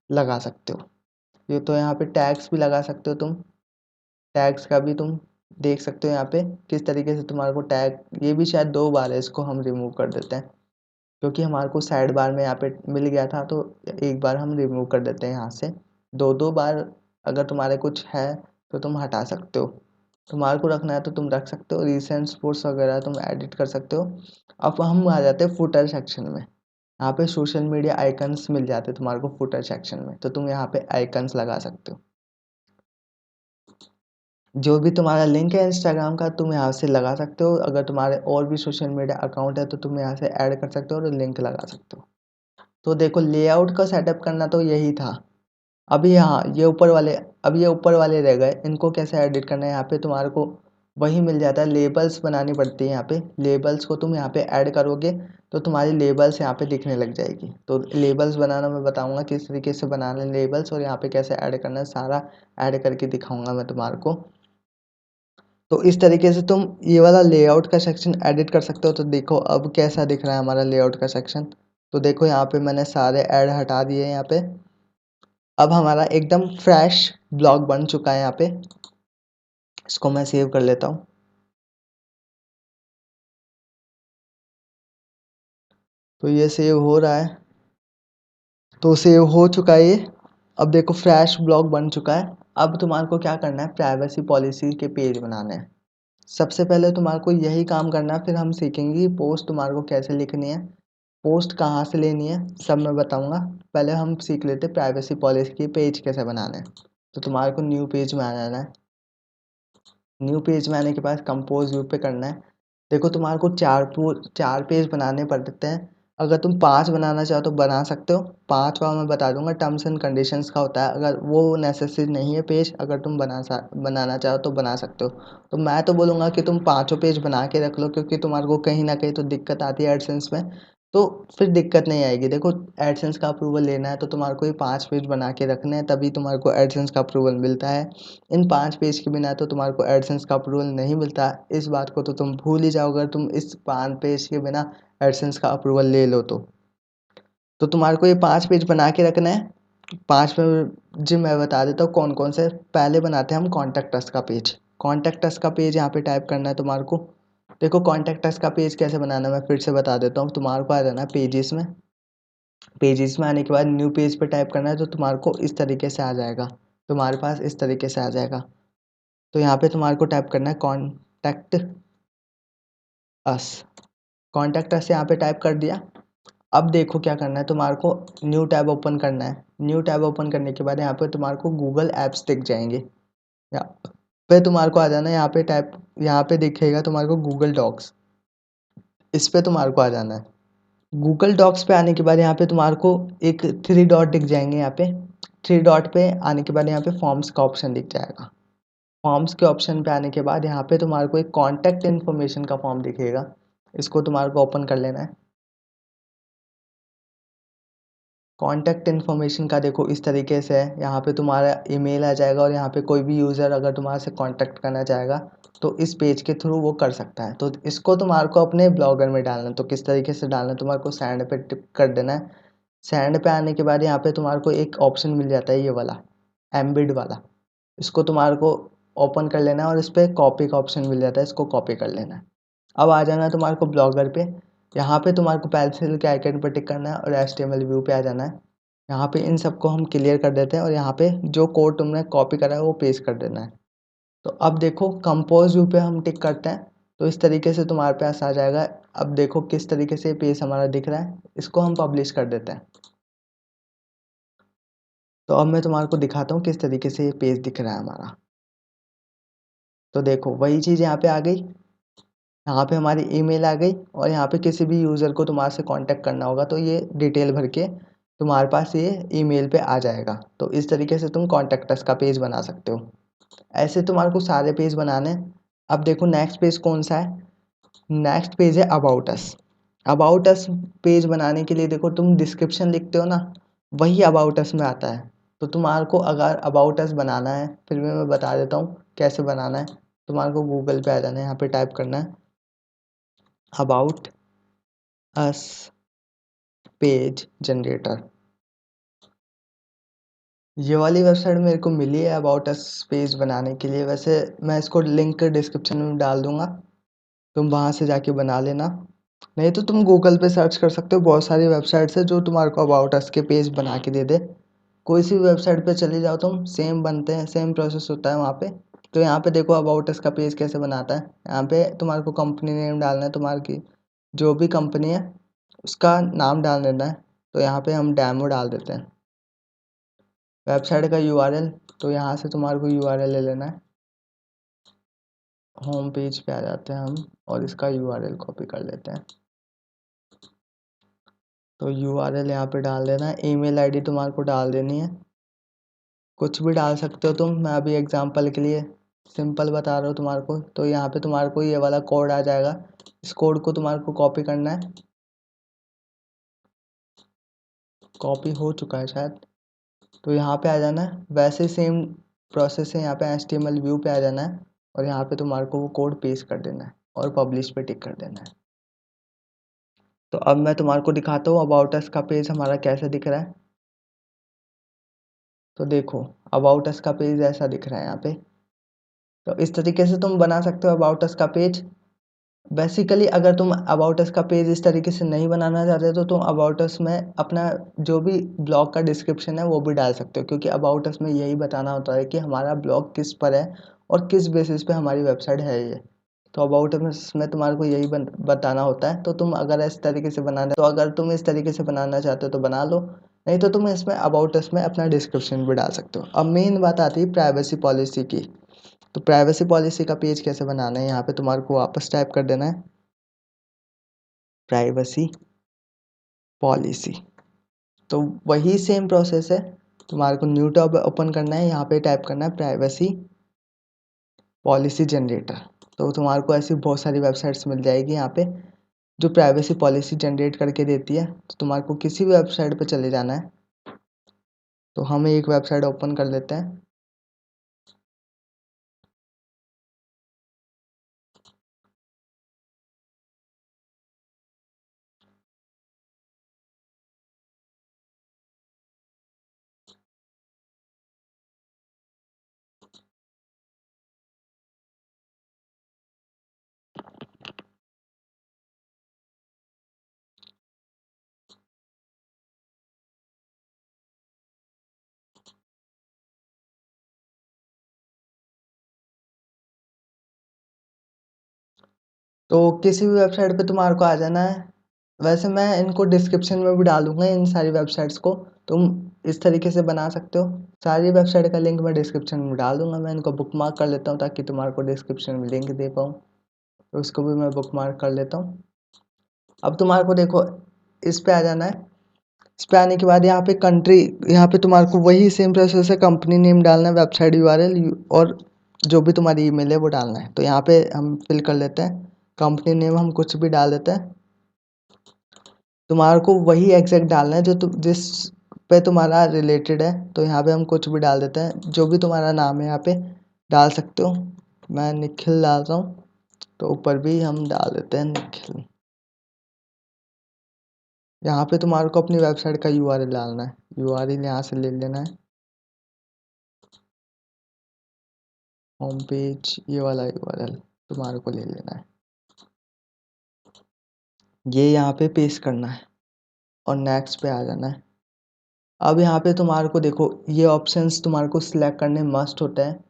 लगा सकते हो। ये तो यहाँ पे टैग्स भी लगा सकते हो तुम, टैग्स का भी तुम देख सकते हो यहाँ पे किस तरीके से तुम्हारे को टैग, ये भी शायद 2 बार है, इसको हम रिमूव कर देते हैं क्योंकि हमारे को साइड बार में यहाँ पे मिल गया था, तो एक बार हम रिमूव कर देते हैं यहाँ से। 2 बार अगर तुम्हारे कुछ है तो तुम हटा सकते हो, तुम्हारे को रखना है तो तुम रख सकते हो। रिसेंट पोस्ट वगैरह तुम एडिट कर सकते हो। अब हम आ जाते हैं फुटर सेक्शन में। यहाँ पे सोशल मीडिया आइकन्स मिल जाते हैं तुम्हारे को फुटर सेक्शन में, तो तुम यहाँ पे आइकन्स लगा सकते हो। जो भी तुम्हारा लिंक है इंस्टाग्राम का तुम यहाँ से लगा सकते हो। अगर तुम्हारे और भी सोशल मीडिया अकाउंट है तो तुम यहाँ से ऐड कर सकते हो और लिंक लगा सकते हो। तो देखो लेआउट का सेटअप करना तो यही था। अभी यहाँ ये ऊपर वाले रह गए, इनको कैसे एडिट करना है। यहाँ पे तुम्हारे को वही मिल जाता है, लेबल्स बनानी पड़ती है। यहाँ पे लेबल्स को तुम यहाँ पे ऐड करोगे तो तुम्हारी लेबल्स यहाँ पे दिखने लग जाएगी। तो लेबल्स बनाना मैं बताऊंगा किस तरीके से बनाना है लेबल्स, और यहाँ पे कैसे ऐड करना है, सारा ऐड करके दिखाऊंगा मैं तुम्हारे को। तो इस तरीके से तुम ये वाला लेआउट का सेक्शन एडिट कर सकते हो। तो देखो अब कैसा दिख रहा है हमारा लेआउट का सेक्शन। तो देखो यहाँ पे मैंने सारे ऐड हटा दिए यहाँ पे। अब हमारा एकदम फ्रेश ब्लॉग बन चुका है यहाँ पे। इसको मैं सेव कर लेता हूँ। तो ये सेव हो रहा है, तो सेव हो चुका है ये। अब देखो फ्रेश ब्लॉग बन चुका है। अब तुम्हारे को क्या करना है, प्राइवेसी पॉलिसी के पेज बनाने हैं। सबसे पहले तुम्हारे को यही काम करना है, फिर हम सीखेंगे पोस्ट तुम्हारे को कैसे लिखनी है, पोस्ट कहाँ से लेनी है, सब मैं बताऊंगा। पहले हम सीख लेते प्राइवेसी पॉलिसी के पेज कैसे बनाना है। तो तुम्हारे को न्यू पेज में आ जाना है। न्यू पेज में आने के बाद कंपोज व्यू पे करना है। देखो तुम्हारे को 4 पेज बनाने पड़ते हैं। अगर तुम 5 बनाना चाहो तो बना सकते हो। 5वां मैं बता दूंगा, टर्म्स एंड कंडीशंस का होता है, अगर वो नेसेसरी नहीं है पेज, अगर तुम बनाना चाहो तो बना सकते हो। तो मैं तो बोलूँगा कि तुम 5 पेज बना के रख लो, क्योंकि तुम्हारे को कहीं ना कहीं तो दिक्कत आती है एडसेंस में, तो फिर दिक्कत नहीं आएगी। देखो एडसेंस का अप्रूवल लेना है तो तुम्हारे को ये 5 पेज बना के रखने हैं, तभी तुम्हारे को एडसेंस का अप्रूवल मिलता है। इन 5 पेज के बिना तो तुम्हारे को एडसेंस का अप्रूवल नहीं मिलता। इस बात को तो तुम भूल ही जाओ अगर तुम इस 5 पेज के बिना एडसेंस का अप्रूवल ले लो तो तुम्हारे को ये 5 पेज बना के रखना है। 5 में जी मैं बता देता हूँ कौन कौन से। पहले बनाते हैं हम कॉन्टैक्ट अस का पेज। कॉन्टैक्ट अस का पेज यहाँ पे टाइप करना है तुम्हारे को। देखो कॉन्टैक्ट अस का पेज कैसे बनाना है मैं फिर से बता देता हूँ। तुम्हारे को आ जाना है पेजेस में। पेजेस में आने के बाद न्यू पेज पे टाइप करना है, तो तुम्हारे को इस तरीके से आ जाएगा, तुम्हारे पास इस तरीके से आ जाएगा। तो यहाँ पे तुम्हारे को टाइप करना है कॉन्टैक्ट अस। कॉन्टैक्ट अस यहाँ पे टाइप कर दिया। अब देखो क्या करना है, तुम्हारे को न्यू टैब ओपन करना है। न्यू टैब ओपन करने के बाद यहाँ पे तुम्हारे को गूगल ऐप्स दिख जाएंगे। यहाँ पे तुम्हारे को आ जाना है, यहाँ पे दिखेगा तुम्हारे को गूगल डॉक्स, इस पे तुम्हारे को आ जाना है। गूगल डॉक्स पे आने के बाद यहाँ पे तुम्हारे को एक 3 डॉट दिख जाएंगे। यहाँ पे 3 डॉट पे आने के बाद यहाँ पे फॉर्म्स का ऑप्शन दिख जाएगा। फॉर्म्स के ऑप्शन पे आने के बाद यहाँ पे तुम्हारे को एक कॉन्टैक्ट इन्फॉर्मेशन का फॉर्म दिखेगा, इसको तुम्हारे को ओपन कर लेना है। कॉन्टैक्ट इन्फॉर्मेशन का देखो इस तरीके से है, यहाँ पे तुम्हारा ईमेल आ जाएगा और यहाँ पे कोई भी यूज़र अगर तुम्हारे से कॉन्टैक्ट करना चाहेगा तो इस पेज के थ्रू वो कर सकता है। तो इसको तुम्हारे को अपने ब्लॉगर में डालना है। तो किस तरीके से डालना है, तुम्हारे को सेंड पे टिप कर देना है। सेंड पे आने के बाद यहाँ पे तुम्हारे को एक ऑप्शन मिल जाता है ये वाला, एम्बेड वाला। इसको तुम्हारे को ओपन कर लेना है और इस पर कॉपी का ऑप्शन मिल जाता है, इसको कॉपी कर लेना है। अब आ जाना है तुम्हारे को ब्लॉगर पे। यहाँ पे तुम्हारे को पेंसिल के आइकन पर टिक करना है और HTML व्यू पे आ जाना है। यहाँ पे इन सबको हम क्लियर कर देते हैं और यहाँ पे जो कोड तुमने कॉपी करा है वो पेस्ट कर देना है। तो अब देखो कंपोज व्यू पे हम टिक करते हैं तो इस तरीके से तुम्हारे पास आ जाएगा। अब देखो किस तरीके से पेज हमारा दिख रहा है, इसको हम पब्लिश कर देते हैं। तो अब मैं तुम्हारे को दिखाता हूँ किस तरीके से ये पेज दिख रहा है हमारा। तो देखो वही चीज़ यहाँ पे आ गई, यहाँ पे हमारी ईमेल आ गई और यहाँ पे किसी भी यूज़र को तुम्हारे से कांटेक्ट करना होगा तो ये डिटेल भर के तुम्हारे पास ये ईमेल पे आ जाएगा। तो इस तरीके से तुम कॉन्टैक्ट अस का पेज बना सकते हो। ऐसे तुम्हारे को सारे पेज बनाने हैं। अब देखो नेक्स्ट पेज कौन सा है, नेक्स्ट पेज है about us. About us page बनाने के लिए देखो तुम डिस्क्रिप्शन लिखते हो ना, वही अबाउट अस में आता है। तो तुम्हारे को अगर अबाउट अस बनाना है फिर भी मैं बता देता हूँ कैसे बनाना है। तुम्हारे को गूगल पे आ जाना है, यहाँ पे टाइप करना है अबाउट अस पेज जनरेटर। ये वाली वेबसाइट मेरे को मिली है अबाउट अस पेज बनाने के लिए। वैसे मैं इसको लिंक डिस्क्रिप्शन में डाल दूंगा, तुम वहाँ से जाके बना लेना। नहीं तो तुम गूगल पे सर्च कर सकते हो, बहुत सारी वेबसाइट्स है जो तुम्हारे को अबाउट अस के पेज बना के दे दे। कोई सी वेबसाइट पे चले जाओ तुम, सेम बनते हैं, सेम प्रोसेस होता है वहाँ पे। तो यहाँ पे देखो अबाउट अस का पेज कैसे बनाता है। यहाँ पे तुम्हारे को कंपनी नेम डालना है, तुम्हारी की जो भी कंपनी है उसका नाम डाल देना है। तो यहाँ पे हम डैमो डाल देते हैं। वेबसाइट का यूआरएल, तो यहाँ से तुम्हारे को यूआरएल ले लेना है। होम पेज पे आ जाते हैं हम और इसका यूआरएल कॉपी कर लेते हैं। तो यूआरएल यहाँ पे डाल देना है। ईमेल आईडी तुम्हारे को डाल देनी है, कुछ भी डाल सकते हो तुम। मैं अभी एग्जांपल के लिए सिंपल बता रहा हूँ तुम्हारे को। तो यहाँ पे तुम्हारे को ये वाला कोड आ जाएगा, इस कोड को तुम्हारे को कॉपी करना है। कॉपी हो चुका है शायद। तो यहाँ पे आ जाना है, वैसे सेम प्रोसेस है। यहाँ पे HTML व्यू पे आ जाना है और यहाँ पे तुम्हारे को वो कोड पेस्ट कर देना है और पब्लिश पे टिक कर देना है। तो अब मैं तुम्हारे को दिखाता हूँ अबाउट अस का पेज हमारा कैसे दिख रहा है। तो देखो अबाउट अस का पेज ऐसा दिख रहा है यहाँ पे। तो इस तरीके से तुम बना सकते हो अबाउट अस का पेज। बेसिकली अगर तुम अबाउट अस का पेज इस तरीके से नहीं बनाना चाहते तो तुम अबाउट अस में अपना जो भी ब्लॉग का डिस्क्रिप्शन है वो भी डाल सकते हो, क्योंकि अबाउट अस में यही बताना होता है कि हमारा ब्लॉग किस पर है और किस बेसिस पे हमारी वेबसाइट है ये। तो अबाउट अस में तुम्हारे को यही बताना होता है। तो तुम अगर इस तरीके से बनाना, तो अगर तुम इस तरीके से बनाना चाहते हो तो बना लो, नहीं तो तुम इसमें अबाउट अस में अपना डिस्क्रिप्शन भी डाल सकते हो। अब मेन बात आती है प्राइवेसी पॉलिसी की। तो प्राइवेसी पॉलिसी का पेज कैसे बनाना है, यहाँ पे तुम्हारे को वापस टाइप कर देना है प्राइवेसी पॉलिसी। तो वही सेम प्रोसेस है, तुम्हारे को न्यू टैब ओपन करना है, यहाँ पे टाइप करना है प्राइवेसी पॉलिसी जनरेटर। तो तुम्हारे को ऐसी बहुत सारी वेबसाइट्स मिल जाएगी यहाँ पे जो प्राइवेसी पॉलिसी जनरेट करके देती है। तो तुम्हारे को किसी भी वेबसाइट पे चले जाना है। तो हम एक वेबसाइट ओपन कर लेते हैं। तो किसी भी वेबसाइट पे तुम्हारे को आ जाना है। वैसे मैं इनको डिस्क्रिप्शन में भी डालूंगा इन सारी वेबसाइट्स को, तुम इस तरीके से बना सकते हो। सारी वेबसाइट का लिंक मैं डिस्क्रिप्शन में डाल दूंगा। मैं इनको बुकमार्क कर लेता हूँ ताकि तुम्हारे को डिस्क्रिप्शन में लिंक दे पाऊँ। तो उसको भी मैं बुकमार्क कर लेता हूँ। अब तुम्हारे को देखो इस पे आ जाना है। इस पे आने के बाद यहाँ पे कंट्री, यहाँ पे तुम्हारे को वही सेम प्रोसेस है, कंपनी नेम डालना है, वेबसाइट यूआरएल और जो भी तुम्हारी ईमेल है वो डालना है। तो यहाँ पे हम फिल कर लेते हैं, कंपनी नेम हम कुछ भी डाल देते हैं। तुम्हारे को वही एग्जैक्ट डालना है जो तुम जिस पे तुम्हारा रिलेटेड है। तो यहाँ पे हम कुछ भी डाल देते हैं, जो भी तुम्हारा नाम है यहाँ पे डाल सकते हो। मैं निखिल डालता हूँ, तो ऊपर भी हम डाल देते हैं निखिल। यहाँ पे तुम्हारे को अपनी वेबसाइट का यूआरएल डालना है, यूआरएल यहाँ से ले लेना है, होम पेज ये वाला यूआरएल तुम्हारे को ले लेना है, ये यहाँ पे पेस्ट करना है और नेक्स्ट पे आ जाना है। अब यहाँ पे तुम्हारे को देखो ये ऑप्शंस तुम्हारे को सिलेक्ट करने मस्ट होते हैं।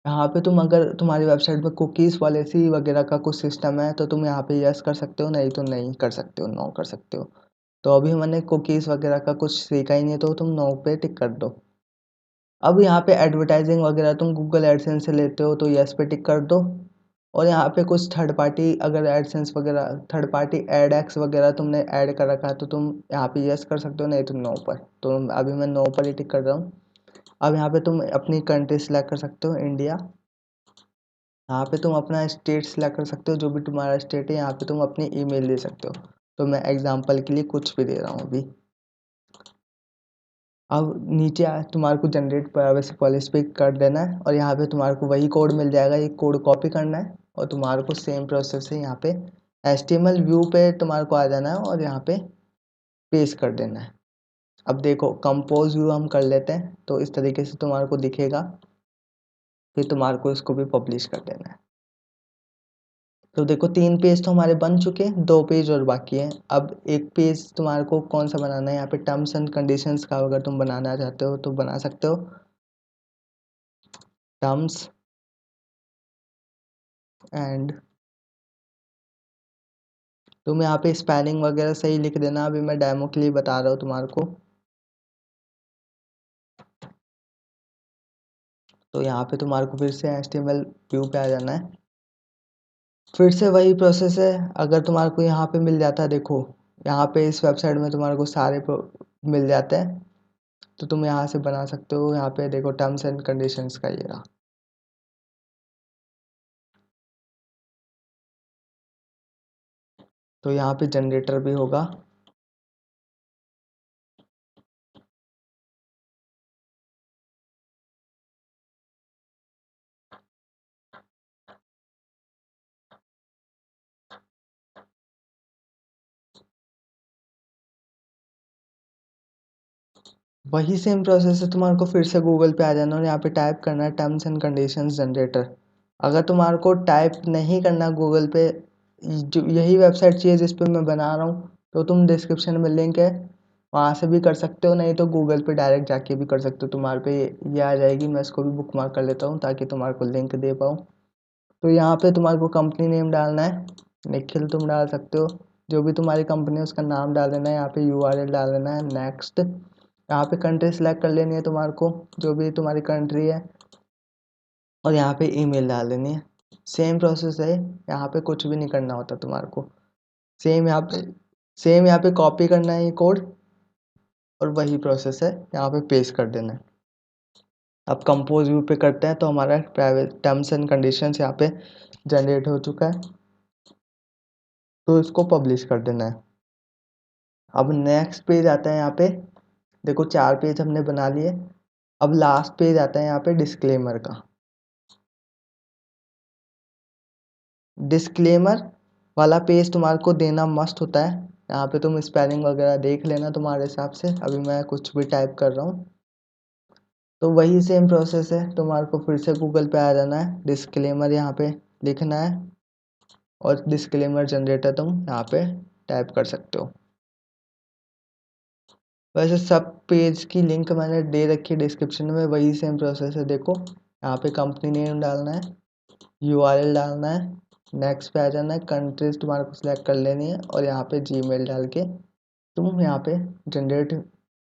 यहाँ पे तुम अगर तुम्हारी वेबसाइट में कुकीज़ पॉलिसी वगैरह का कुछ सिस्टम है तो तुम यहाँ पे यस कर सकते हो, नहीं तो नहीं कर सकते हो, नो कर सकते हो। तो अभी मैंने कुकीज़ वगैरह का कुछ सीखा ही नहीं है तो तुम नो पे टिक कर दो। अब यहाँ पे एडवर्टाइजिंग वगैरह तुम गूगल एडसेंस से लेते हो तो यस पे टिक कर दो। और यहाँ पे कुछ थर्ड पार्टी अगर एडसेंस वगैरह थर्ड पार्टी एड एक्स वगैरह तुमने ऐड कर रखा है तो तुम यहाँ पे यस कर सकते हो, नहीं तो नो पर। तो अभी मैं नो पर ही टिक कर रहा हूँ। अब यहाँ पे तुम अपनी कंट्री सेलेक्ट कर सकते हो, इंडिया। यहाँ पे तुम अपना स्टेट सेलेक्ट कर सकते हो, जो भी तुम्हारा स्टेट है। यहाँ पे तुम अपनी ईमेल दे सकते हो, तो मैं एग्जांपल के लिए कुछ भी दे रहा हूँ अभी। अब नीचे तुम्हारे को जनरेट प्राइवेसी पॉलिसी पे कर देना है और यहाँ पे तुम्हारे को वही कोड मिल जाएगा, ये कोड कॉपी करना है और तुम्हारे को सेम प्रोसेस है। यहाँ पे HTML व्यू पे तुम्हारे को आ जाना है और यहाँ पे पेस्ट कर देना है। अब देखो कंपोज व्यू हम कर लेते हैं तो इस तरीके से तुम्हारे को दिखेगा, फिर तुम्हारे को इसको भी पब्लिश कर देना है। तो देखो 3 पेज तो हमारे बन चुके हैं, 2 पेज और बाकी हैं। अब एक पेज तुम्हारे को कौन सा बनाना है, यहाँ पे टर्म्स एंड कंडीशंस का अगर तुम बनाना चाहते हो तो बना सकते हो। टर्म्स एंड तुम यहाँ पे स्पेलिंग वगैरह सही लिख देना, अभी मैं डेमो के लिए बता रहा हूँ तुम्हारे को। तो यहाँ पे तुम्हारे को फिर से HTML व्यू पे आ जाना है, फिर से वही प्रोसेस है। अगर तुम्हारे को यहाँ पे मिल जाता है, देखो यहाँ पे इस वेबसाइट में तुम्हारे को सारे मिल जाते हैं, तो तुम यहाँ से बना सकते हो। यहाँ पे देखो टर्म्स एंड कंडीशंस का ये रहा। तो यहाँ पे जनरेटर भी होगा। वही सेम प्रोसेस है, तुम्हारे को फिर से गूगल पे आ जाना और यहाँ पे टाइप करना है टर्म्स एंड कंडीशंस जनरेटर। अगर तुम्हारे को टाइप नहीं करना गूगल पे, जो यही वेबसाइट चाहिए जिस पे मैं बना रहा हूँ, तो तुम डिस्क्रिप्शन में लिंक है वहाँ से भी कर सकते हो, नहीं तो गूगल पे डायरेक्ट जाके भी कर सकते हो। तुम्हारे पे ये आ जाएगी, मैं इसको भी बुकमार्क कर लेता हूँ ताकि तुम्हारे को लिंक दे पाऊँ। तो यहाँ पे तुम्हारे को कंपनी नेम डालना है, निखिल तुम डाल सकते हो, जो भी तुम्हारी कंपनी है उसका नाम डाल देना है। यहाँ पे यूआरएल डाल देना है, नेक्स्ट। यहाँ पे कंट्री सेलेक्ट कर लेनी है तुम्हारे को, जो भी तुम्हारी कंट्री है, और यहाँ पे ईमेल डाल देनी है। सेम प्रोसेस है, यहाँ पे कुछ भी नहीं करना होता तुम्हारे को। सेम यहाँ पे सेम यहाँ पे कॉपी करना है ये कोड और वही प्रोसेस है, यहाँ पे पेस्ट कर देना है। अब कंपोज व्यू पे करते हैं तो हमारा प्राइवेट टर्म्स एंड कंडीशंस यहाँ पे जनरेट हो चुका है, तो इसको पब्लिश कर देना है। अब नेक्स्ट पेज आता है, यहाँ पे देखो 4 पेज हमने बना लिए। अब लास्ट पेज आता है यहाँ पे डिस्क्लेमर का। डिस्क्लेमर वाला पेज तुम्हारे को देना मस्ट होता है। यहाँ पे तुम स्पेलिंग वगैरह देख लेना तुम्हारे हिसाब से, अभी मैं कुछ भी टाइप कर रहा हूँ। तो वही सेम प्रोसेस है, तुम्हारे को फिर से गूगल पे आ जाना है, डिस्क्लेमर यहाँ पे लिखना है और डिस्क्लेमर जनरेटर तुम यहाँ पे टाइप कर सकते हो। वैसे सब पेज की लिंक मैंने दे रखी है डिस्क्रिप्शन में, वही सेम प्रोसेस है। देखो यहाँ पे कंपनी नेम डालना है, यूआरएल डालना है, नेक्स्ट पे आ जाना है, कंट्रीज तुम्हारे को सिलेक्ट कर लेनी है और यहाँ पे जीमेल डाल के तुम यहाँ पे जनरेट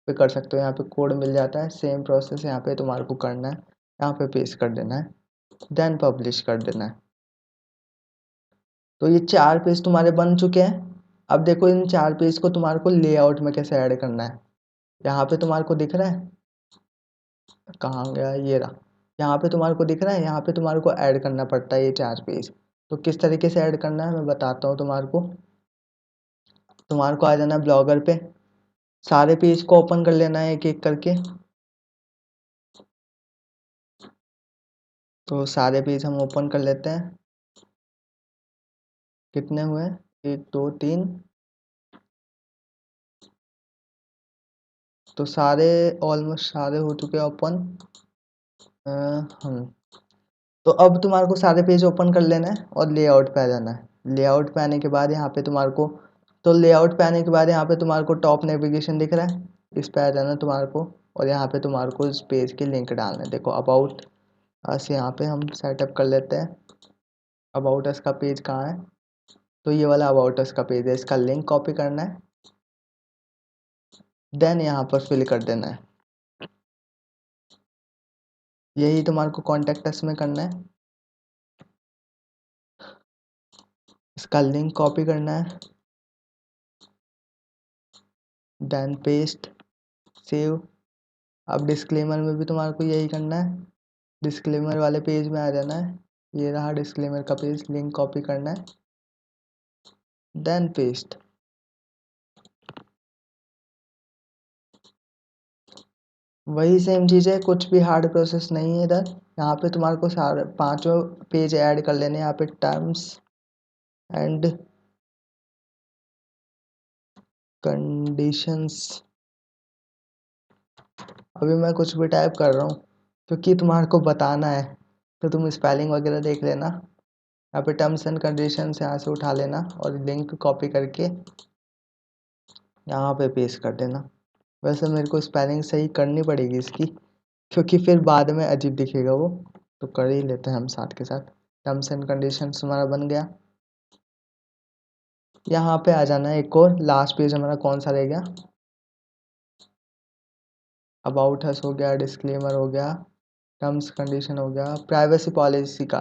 पे कर सकते हो। यहाँ पे कोड मिल जाता है, सेम प्रोसेस यहाँ पे तुम्हारे को करना है, यहाँ पे पेस्ट कर देना है, देन पब्लिश कर देना है। तो ये 4 पेज तुम्हारे बन चुके हैं। अब देखो इन 4 पेज को तुम्हारे को लेआउट में कैसे ऐड करना है। यहाँ पे तुम्हारे को दिख रहा है, कहाँ गया, ये रहा। यहाँ पे तुम्हारे को दिख रहा है, यहाँ पे तुम्हारे को ऐड करना पड़ता है ये 4 पेज। तो किस तरीके से ऐड करना है मैं बताता हूँ तुम्हारे को। तुम्हारे को आ जाना है ब्लॉगर पे, सारे पेज को ओपन कर लेना है एक एक करके। तो सारे पेज हम ओपन कर लेते हैं। कितने हुए, 1 2 3 तो सारे ऑलमोस्ट सारे हो चुके ओपन। हम तो अब तुम्हारे को सारे पेज ओपन कर लेना है और लेआउट पे आ जाना है। लेआउट पे आने के बाद यहाँ पे तुम्हारे को लेआउट पे आने के बाद यहाँ पे तुम्हारे को टॉप नेविगेशन दिख रहा है, इस पे आ जाना है तुम्हारे को। और यहाँ पे तुम्हारे को इस पेज के लिंक डालना है। देखो अबाउट अस यहाँ पे हम सेटअप कर लेते हैं। अबाउट अस का पेज कहाँ है, तो ये वाला अबाउट अस का पेज है, इसका लिंक कॉपी करना है, देन यहाँ पर फिल कर देना है। यही तुम्हारे को कॉन्टेक्ट अस में करना है, इसका लिंक कॉपी करना है, देन पेस्ट, सेव। अब डिस्क्लेमर में भी तुम्हारे को यही करना है, डिस्क्लेमर वाले पेज में आ जाना है। ये रहा डिस्क्लेमर का पेज, लिंक कॉपी करना है, देन पेस्ट। वही सेम चीज़ है, कुछ भी हार्ड प्रोसेस नहीं है इधर। यहाँ पे तुम्हारे को सारे पांचों पेज ऐड कर लेने हैं। यहाँ पे टर्म्स एंड कंडीशंस, अभी मैं कुछ भी टाइप कर रहा हूँ क्योंकि तुम्हारे को बताना है, तो तुम स्पेलिंग वगैरह देख लेना। यहाँ पे टर्म्स एंड कंडीशंस यहाँ से उठा लेना और लिंक कॉपी करके यहाँ पे पेस्ट कर देना। वैसे मेरे को स्पेलिंग सही करनी पड़ेगी इसकी, क्योंकि फिर बाद में अजीब दिखेगा वो, तो कर ही लेते हैं हम साथ के साथ। टर्म्स एंड कंडीशंस हमारा बन गया। यहाँ पे आ जाना है। एक और लास्ट पेज हमारा कौन सा रह गया, अबाउट अस हो गया, डिस्क्लेमर हो गया, टर्म्स कंडीशन हो गया, प्राइवेसी पॉलिसी का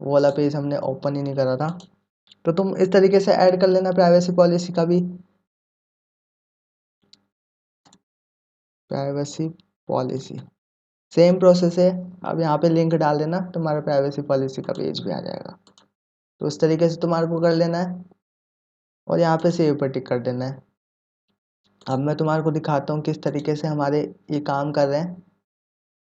वो वाला पेज हमने ओपन ही नहीं करा था। तो तुम इस तरीके से ऐड कर लेना प्राइवेसी पॉलिसी का भी। प्राइवेसी पॉलिसी सेम प्रोसेस है। अब यहाँ पे लिंक डाल देना, तुम्हारा प्राइवेसी पॉलिसी का पेज भी आ जाएगा। तो इस तरीके से तुम्हारे को कर लेना है और यहाँ पे सेव पर टिक कर देना है। अब मैं तुम्हारे को दिखाता हूँ किस तरीके से हमारे ये काम कर रहे हैं।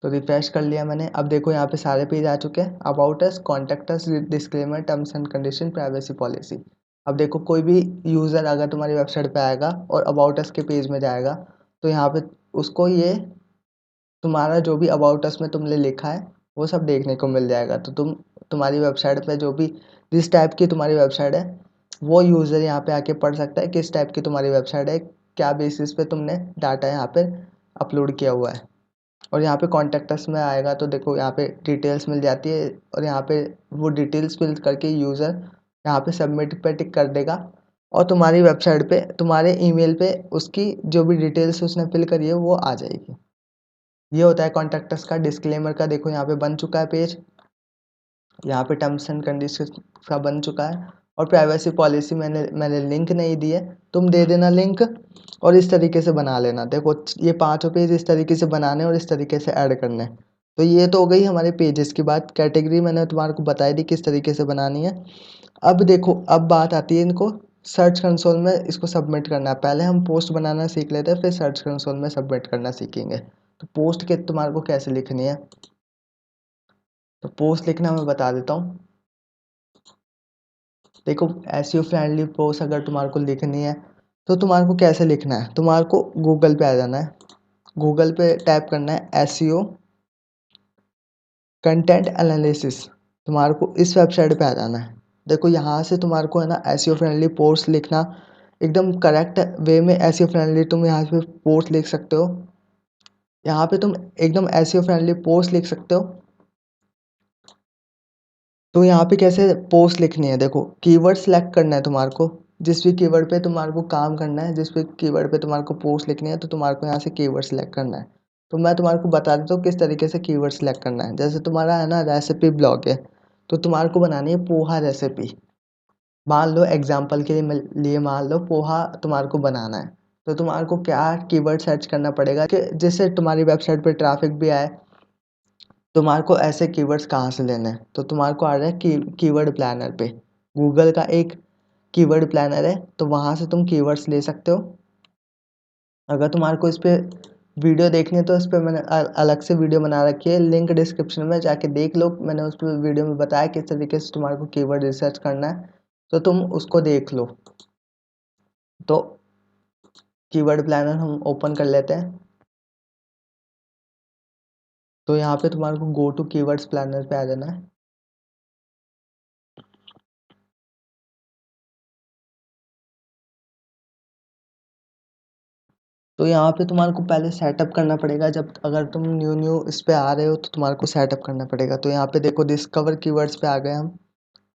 तो रिफ्रेश कर लिया मैंने। अब देखो यहाँ पे सारे पेज आ चुके हैं, about us, contact us, disclaimer, terms and condition, privacy policy. अब देखो कोई भी यूज़र अगर तुम्हारी वेबसाइट पे आएगा और अबाउट अस के पेज में जाएगा, तो यहाँ पे उसको ये तुम्हारा जो भी अबाउट अस में तुमने लिखा है वो सब देखने को मिल जाएगा। तो तुम्हारी वेबसाइट पे जो भी जिस टाइप की तुम्हारी वेबसाइट है, वो यूज़र यहाँ पे आके पढ़ सकता है किस टाइप की तुम्हारी वेबसाइट है, क्या बेसिस पे तुमने डाटा यहाँ पे अपलोड किया हुआ है। और यहाँ पे कॉन्टैक्ट अस में आएगा तो देखो यहाँ पे डिटेल्स मिल जाती है, और यहाँ पे वो डिटेल्स फिल करके यूज़र यहाँ पे सबमिट पे टिक कर देगा, और तुम्हारी वेबसाइट पे तुम्हारे ईमेल पे उसकी जो भी डिटेल्स उसने फिल करी है वो आ जाएगी। ये होता है कॉन्टैक्ट अस का। डिस्क्लेमर का देखो यहाँ पे बन चुका है पेज, यहाँ पे टर्म्स एंड कंडीशन का बन चुका है, और प्राइवेसी पॉलिसी मैंने लिंक नहीं दी है, तुम दे देना लिंक और इस तरीके से बना लेना। देखो ये पांचों पेज इस तरीके से बनाने और इस तरीके से ऐड करने। तो ये तो हो गई हमारे पेजेस की बात। कैटेगरी मैंने तुम्हारे को बताई दी किस तरीके से बनानी है। अब देखो अब बात आती है इनको सर्च कंसोल में इसको सबमिट करना है। पहले हम पोस्ट बनाना सीख लेते हैं, फिर सर्च कंसोल में सबमिट करना सीखेंगे। तो पोस्ट के तुम्हारे को कैसे लिखनी है, तो पोस्ट लिखना मैं बता देता हूँ। देखो एसईओ फ्रेंडली पोस्ट अगर तुम्हारे को लिखनी है तो तुम्हारे को कैसे लिखना है, तुम्हारे को गूगल पे आ जाना है। गूगल पे टाइप करना है एसईओ कंटेंट एनालिसिस, तुम्हारे को इस वेबसाइट पे आ जाना है। देखो यहाँ से तुम्हारे को है ना एसईओ फ्रेंडली पोस्ट लिखना एकदम करेक्ट वे में। एसईओ फ्रेंडली तुम यहाँ पे पोस्ट लिख सकते हो, यहाँ पे तुम एकदम एसईओ फ्रेंडली पोस्ट लिख सकते हो। तो यहाँ पे कैसे पोस्ट लिखनी है, देखो कीवर्ड सेलेक्ट करना है तुम्हारे को, जिस भी कीवर्ड पे तुम्हारे को काम करना है, जिस भी कीवर्ड पे तुम्हारे को पोस्ट लिखनी है, तो तुम्हारे को यहाँ से कीवर्ड सेलेक्ट करना है। तो मैं तुम्हारे को बता देता हूँ किस तरीके से कीवर्ड सेलेक्ट करना है। जैसे तुम्हारा है ना रेसिपी ब्लॉग है, तो तुम्हारे को बनानी है पोहा रेसिपी। मान लो एग्जाम्पल के लिए मान लो पोहा तुम्हारे को बनाना है, तो तुम्हारे को क्या कीवर्ड सर्च करना पड़ेगा कि जिससे तुम्हारी वेबसाइट पे ट्रैफिक भी आए। तुम्हारे को ऐसे कीवर्ड्स कहाँ से लेने हैं, तो तुम्हारे को आ रहा है कीवर्ड प्लानर पे। गूगल का एक कीवर्ड प्लानर है, तो वहाँ से तुम कीवर्ड्स ले सकते हो। अगर तुम्हारे को इस पे वीडियो देखनी है तो इस पे मैंने अलग से वीडियो बना रखी है, लिंक डिस्क्रिप्शन में जाके देख लो। मैंने उस पर वीडियो में बताया किस तरीके से तुम्हारे को कीवर्ड रिसर्च करना है, तो तुम उसको देख लो। तो कीवर्ड प्लानर हम ओपन कर लेते हैं। तो यहाँ पे तुम्हारे को गो टू कीवर्ड्स प्लानर पे आ जाना है। तो यहाँ पे तुम्हारे को पहले सेटअप करना पड़ेगा। जब अगर तुम न्यू न्यू इस पे आ रहे हो तो तुम्हारे को सेटअप करना पड़ेगा। तो यहाँ पे देखो डिस्कवर कीवर्ड्स पे आ गए हम,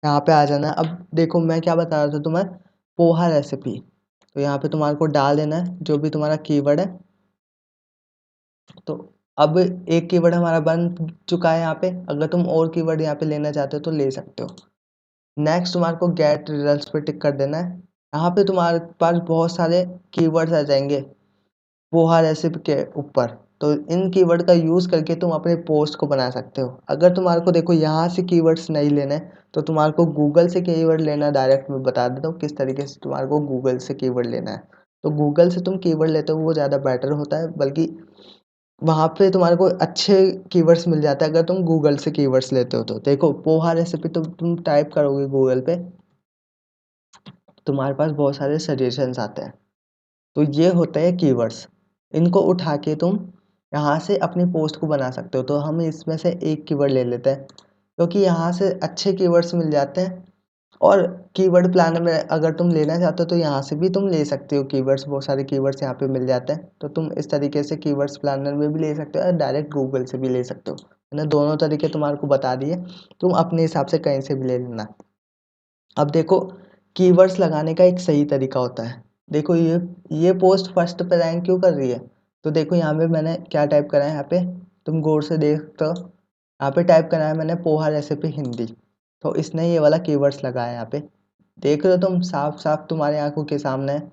यहाँ पे आ जाना है। अब देखो मैं क्या बता रहा था तुम्हें, पोहा रेसिपी। तो यहाँ पे तुम्हारे को डाल देना है जो भी तुम्हारा कीवर्ड है। तो अब एक कीवर्ड हमारा बन चुका है यहाँ पे। अगर तुम और कीवर्ड यहाँ पे लेना चाहते हो तो ले सकते हो। नेक्स्ट तुम्हारे को गेट रिजल्ट्स पे टिक कर देना है। यहाँ पे तुम्हारे पास बहुत सारे कीवर्ड्स आ जाएंगे पोहा रेसिपी के ऊपर। तो इन कीवर्ड का यूज़ करके तुम अपने पोस्ट को बना सकते हो। अगर तुम्हारे को देखो यहाँ से कीवर्ड्स नहीं लेने तो तुम्हारे को गूगल से कीवर्ड लेना। डायरेक्ट मैं बता देता हूँ किस तरीके से तुम्हारे को गूगल से कीवर्ड लेना है। तो गूगल से तुम कीवर्ड लेते हो वो ज़्यादा बेटर होता है, बल्कि वहाँ पे तुम्हारे को अच्छे कीवर्ड्स मिल जाते हैं अगर तुम गूगल से कीवर्ड्स लेते हो। तो देखो पोहा रेसिपी तो तुम टाइप करोगे गूगल पे, तुम्हारे पास बहुत सारे सजेशंस आते हैं। तो ये होते हैं कीवर्ड्स। इनको उठा के तुम यहाँ से अपनी पोस्ट को बना सकते हो। तो हम इसमें से एक कीवर्ड ले लेते हैं क्योंकि यहाँ से अच्छे कीवर्ड्स मिल जाते हैं। और कीवर्ड प्लानर में अगर तुम लेना चाहते हो तो यहाँ से भी तुम ले सकते हो कीवर्ड्स। बहुत सारे कीवर्ड्स यहाँ पे मिल जाते हैं। तो तुम इस तरीके से कीवर्ड्स प्लानर में भी ले सकते हो और डायरेक्ट गूगल से भी ले सकते हो। मैंने दोनों तरीके तुम्हारे को बता दिए, तुम अपने हिसाब से कहीं से भी ले लेना। अब देखो कीवर्ड्स लगाने का एक सही तरीका होता है। देखो ये पोस्ट फर्स्ट पे रैंक क्यों कर रही है। तो देखो यहाँ पे मैंने क्या टाइप करा है, यहाँ पे तुम गौर से देख तो यहाँ पे टाइप करा है मैंने पोहा रेसिपी हिंदी। तो इसने ये वाला कीवर्ड्स लगाया है। यहाँ पे देख रहे हो तुम, साफ साफ तुम्हारी आंखों के सामने है।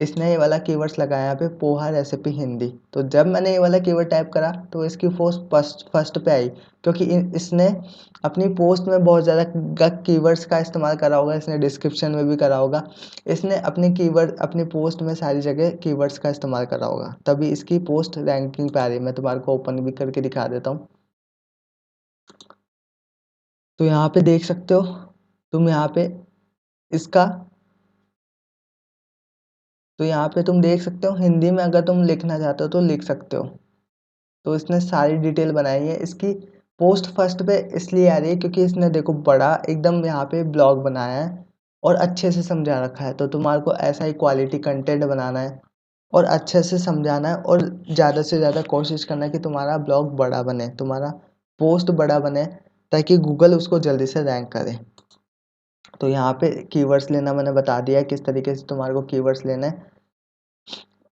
इसने ये वाला कीवर्ड्स लगाया यहाँ पे पोहा रेसिपी हिंदी। तो जब मैंने ये वाला कीवर्ड टाइप करा तो इसकी पोस्ट फर्स्ट फर्स्ट पे आई क्योंकि इसने अपनी पोस्ट में बहुत ज़्यादा कीवर्ड्स का इस्तेमाल करा होगा। इसने डिस्क्रिप्शन में भी करा होगा। इसने अपने कीवर्ड अपनी पोस्ट में सारी जगह कीवर्ड्स का इस्तेमाल करा होगा, तभी इसकी पोस्ट रैंकिंग पे आ रही है। मैं तुम्हारे को ओपन भी करके दिखा देता हूँ। तो यहाँ पे देख सकते हो तुम, यहाँ पे इसका, तो यहाँ पे तुम देख सकते हो हिंदी में अगर तुम लिखना चाहते हो तो लिख सकते हो। तो इसने सारी डिटेल बनाई है। इसकी पोस्ट फर्स्ट पे इसलिए आ रही है क्योंकि इसने देखो बड़ा एकदम यहाँ पे ब्लॉग बनाया है और अच्छे से समझा रखा है। तो तुम्हारे को ऐसा ही क्वालिटी कंटेंट बनाना है और अच्छे से समझाना है और ज़्यादा से ज़्यादा कोशिश करना है कि तुम्हारा ब्लॉग बड़ा बने, तुम्हारा पोस्ट बड़ा बने, ताकि गूगल उसको जल्दी से रैंक करे। तो यहाँ पे कीवर्ड्स लेना मैंने बता दिया है किस तरीके से तुम्हारे को कीवर्ड्स लेना है।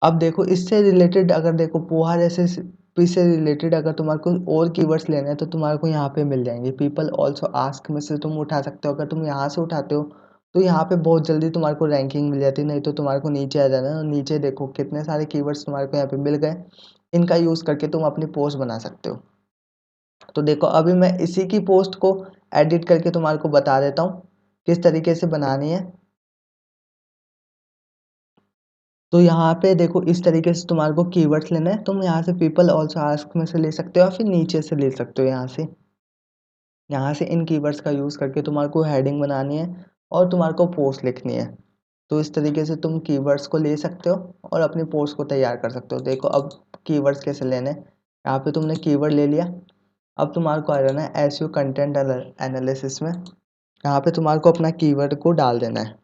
अब देखो इससे रिलेटेड अगर देखो पोहा जैसे से रिलेटेड अगर तुम्हारे को और कीवर्ड्स लेने हैं तो तुम्हारे को यहाँ पे मिल जाएंगे। पीपल ऑल्सो आस्क में से तुम उठा सकते हो। अगर तुम यहाँ से उठाते हो तो यहाँ पे बहुत जल्दी तुम्हारे को रैंकिंग मिल जाती है, नहीं तो तुम्हारे को नीचे आ जाना है। और नीचे देखो कितने सारे कीवर्ड्स तुम्हारे को यहाँ पे मिल गए। इनका यूज़ करके तुम अपनी पोस्ट बना सकते हो। तो देखो अभी मैं इसी की पोस्ट को एडिट करके तुम्हारे को बता देता हूँ किस तरीके से बनानी है। तो यहाँ पे देखो इस तरीके से तुम्हारे को कीवर्ड्स लेना है। तुम यहाँ से पीपल ऑल्सो आस्क में से ले सकते हो या फिर नीचे से ले सकते हो। यहाँ से इन कीवर्ड्स का यूज़ करके तुम्हारे को हेडिंग बनानी है और तुम्हारे को पोस्ट लिखनी है। तो इस तरीके से तुम कीवर्ड्स को ले सकते हो और अपनी पोस्ट को तैयार कर सकते हो। देखो अब कीवर्ड्स कैसे लेने हैं। यहाँ पे तुमने कीवर्ड ले लिया। अब तुम्हारे को आ जाना है एसईओ कंटेंट एनालिसिस में। यहाँ पे तुम्हारे को अपना कीवर्ड को डाल देना है।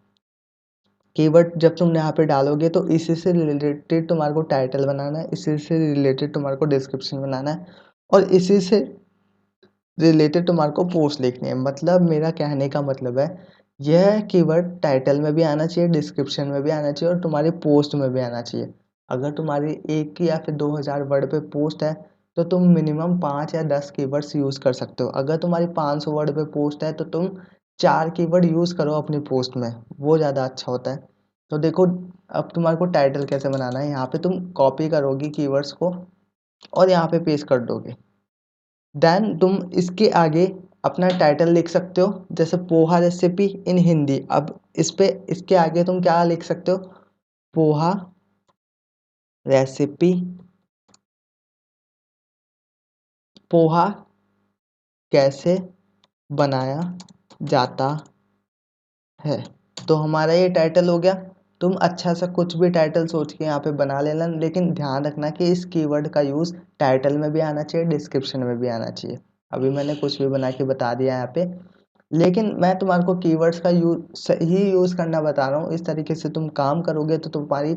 कीवर्ड जब तुम यहाँ पे डालोगे तो इसी से रिलेटेड तुम्हारे को टाइटल बनाना है, इसी से रिलेटेड तुम्हारे को डिस्क्रिप्शन बनाना है और इसी से रिलेटेड तुम्हारे को पोस्ट लिखनी है। मतलब मेरा कहने का मतलब है यह कीवर्ड टाइटल में भी आना चाहिए, डिस्क्रिप्शन में भी आना चाहिए और तुम्हारी पोस्ट में भी आना चाहिए। अगर तुम्हारी 1 या फिर 2000 वर्ड पे पोस्ट है तो तुम मिनिमम 5 या 10 कीवर्ड्स यूज़ कर सकते हो। अगर तुम्हारी 500 वर्ड पे पोस्ट है तो तुम 4 कीवर्ड यूज़ करो अपनी पोस्ट में, वो ज़्यादा अच्छा होता है। तो देखो अब तुम्हारे को टाइटल कैसे बनाना है। यहाँ पे तुम कॉपी करोगे कीवर्ड्स को और यहाँ पे पेस्ट कर दोगे। देन तुम इसके आगे अपना टाइटल लिख सकते हो, जैसे पोहा रेसिपी इन हिंदी। अब इस पे इसके आगे तुम क्या लिख सकते हो, पोहा रेसिपी, पोहा कैसे बनाया जाता है। तो हमारा ये टाइटल हो गया। तुम अच्छा सा कुछ भी टाइटल सोच के यहाँ पे बना लेना, लेकिन ध्यान रखना कि इस कीवर्ड का यूज़ टाइटल में भी आना चाहिए, डिस्क्रिप्शन में भी आना चाहिए। अभी मैंने कुछ भी बना के बता दिया यहाँ पे, लेकिन मैं तुम्हारे को कीवर्ड्स का सही यूज़ करना बता रहा हूँ। इस तरीके से तुम काम करोगे तो तुम्हारी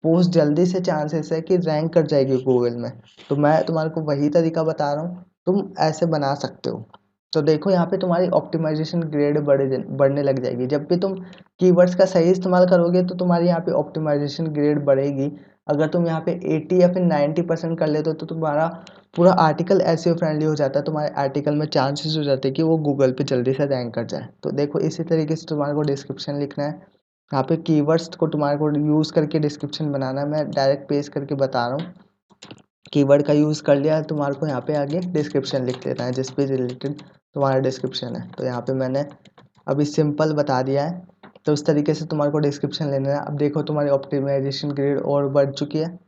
पोस्ट जल्दी से चांसेस है कि रैंक कर जाएगी गूगल में। तो मैं तुम्हारे को वही तरीका बता रहा हूँ, तुम ऐसे बना सकते हो। तो देखो यहाँ पे तुम्हारी ऑप्टिमाइजेशन ग्रेड बढ़ने लग जाएगी। जब भी तुम कीवर्ड्स का सही इस्तेमाल करोगे तो तुम्हारी यहाँ पे ऑप्टिमाइजेशन ग्रेड बढ़ेगी। अगर तुम यहाँ पे 80 या फिर 90% कर लेते हो तो तुम्हारा पूरा आर्टिकल एसईओ फ्रेंडली हो जाता है। तुम्हारे आर्टिकल में चांसेस हो जाते हैं कि वो गूगल पे जल्दी से रैंक कर जाए। तो देखो इसी तरीके से तुम्हारे को डिस्क्रिप्शन लिखना है। यहाँ पे कीवर्ड्स को तुम्हारे को यूज़ करके डिस्क्रिप्शन बनाना है। मैं डायरेक्ट पेस्ट करके बता रहा हूँ। कीवर्ड का यूज़ कर लिया, तुम्हारे को यहाँ पे आगे डिस्क्रिप्शन लिख देना है, जिस पे रिलेटेड तुम्हारा डिस्क्रिप्शन है। तो यहाँ पे मैंने अभी सिंपल बता दिया है। तो इस तरीके से तुम्हारे को डिस्क्रिप्शन लेना है। अब देखो तुम्हारी ऑप्टिमाइजेशन ग्रेड और बढ़ चुकी है।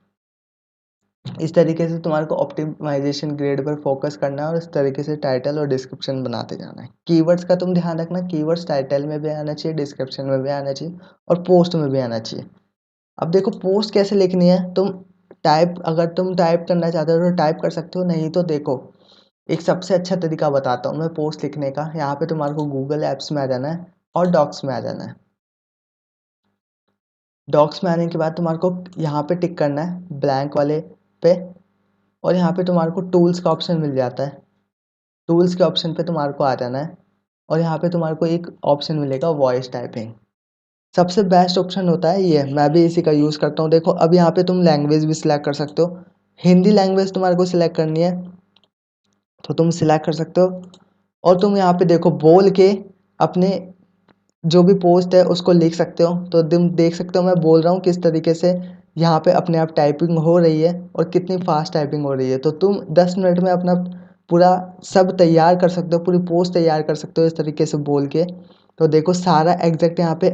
इस तरीके से तुम्हारे को ऑप्टिमाइजेशन ग्रेड पर फोकस करना है और इस तरीके से टाइटल और डिस्क्रिप्शन बनाते जाना है। कीवर्ड्स का तुम ध्यान रखना, कीवर्ड्स टाइटल में भी आना चाहिए, डिस्क्रिप्शन में भी आना चाहिए और पोस्ट में भी आना चाहिए। अब देखो पोस्ट कैसे लिखनी है, अगर तुम टाइप करना चाहते हो तो टाइप कर सकते हो, नहीं तो देखो एक सबसे अच्छा तरीका बताता हूँ मैं पोस्ट लिखने का। यहाँ पे तुम्हारे को गूगल एप्स में आ जाना है और डॉक्स में आ जाना है। डॉक्स में आने के बाद तुम्हारे को यहाँ पे टिक करना है ब्लैंक वाले पे, और यहाँ पे तुम्हारे को टूल्स का ऑप्शन मिल जाता है। टूल्स के ऑप्शन पे तुम्हारे को आ जाना है और यहाँ पे तुम्हारे को एक ऑप्शन मिलेगा वॉइस टाइपिंग। सबसे बेस्ट ऑप्शन होता है ये, मैं भी इसी का यूज़ करता हूँ। देखो अब यहाँ पे तुम लैंग्वेज भी सिलेक्ट कर सकते हो। हिंदी लैंग्वेज तुम्हारे को सिलेक्ट करनी है तो तुम सिलेक्ट कर सकते हो, और तुम यहाँ पे देखो बोल के अपने जो भी पोस्ट है उसको लिख सकते हो। तो तुम देख सकते हो मैं बोल रहा हूँ किस तरीके से यहाँ पे अपने आप टाइपिंग हो रही है और कितनी फास्ट टाइपिंग हो रही है। तो तुम 10 मिनट में अपना पूरा सब तैयार कर सकते हो, पूरी पोस्ट तैयार कर सकते हो इस तरीके से बोल के। तो देखो सारा एग्जैक्ट यहाँ पे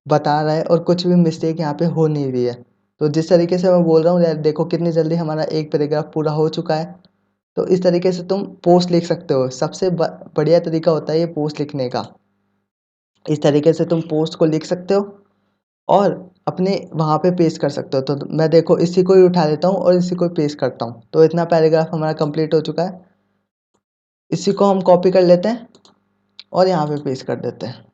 बता रहा है और कुछ भी मिस्टेक यहाँ पे हो नहीं रही है। तो जिस तरीके से मैं बोल रहा हूँ देखो कितनी जल्दी हमारा एक पैराग्राफ पूरा हो चुका है। तो इस तरीके से तुम पोस्ट लिख सकते हो। सबसे बढ़िया तरीका होता है ये पोस्ट लिखने का। इस तरीके से तुम पोस्ट को लिख सकते हो और अपने वहाँ पे पेस्ट कर सकते हो। तो मैं देखो इसी को ही उठा लेता हूँ और इसी को पेस्ट करता हूँ। तो इतना पैराग्राफ हमारा कंप्लीट हो चुका है। इसी को हम कॉपी कर लेते हैं और यहाँ पे पेस्ट कर देते हैं।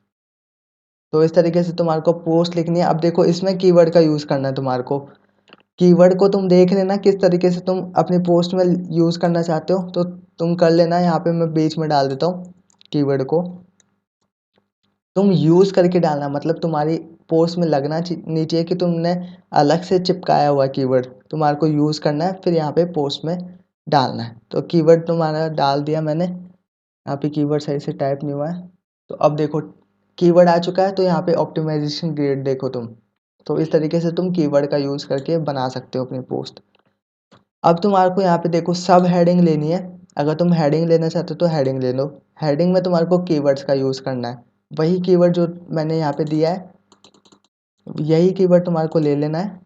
तो इस तरीके से तुम्हारे को पोस्ट लिखनी है। अब देखो इसमें कीवर्ड का यूज़ करना है तुम्हारे को। कीवर्ड को तुम देख लेना किस तरीके से तुम अपनी पोस्ट में यूज़ करना चाहते हो, तो तुम कर लेना। यहाँ पे मैं बीच में डाल देता हूँ कीवर्ड को। तुम यूज़ करके डालना, मतलब तुम्हारी पोस्ट में लगना नहीं चाहिए कि तुमने अलग से चिपकाया हुआ कीवर्ड। तुम्हारे को यूज़ करना है फिर यहाँ पे पोस्ट में डालना है। तो कीवर्ड तुम्हारा डाल दिया मैंने। यहाँ पे कीवर्ड सही से टाइप नहीं हुआ है। तो अब देखो कीवर्ड आ चुका है। तो यहाँ पे ऑप्टिमाइजेशन ग्रेड देखो तुम। तो इस तरीके से तुम कीवर्ड का यूज़ करके बना सकते हो अपनी पोस्ट। अब तुम्हारे को यहाँ पे देखो सब हेडिंग लेनी है। अगर तुम हेडिंग लेना चाहते हो तो हेडिंग ले लो। हेडिंग में तुम्हारे को कीवर्ड्स का यूज़ करना है। वही कीवर्ड जो मैंने यहाँ पे दिया है, यही कीवर्ड तुम्हारे को ले लेना है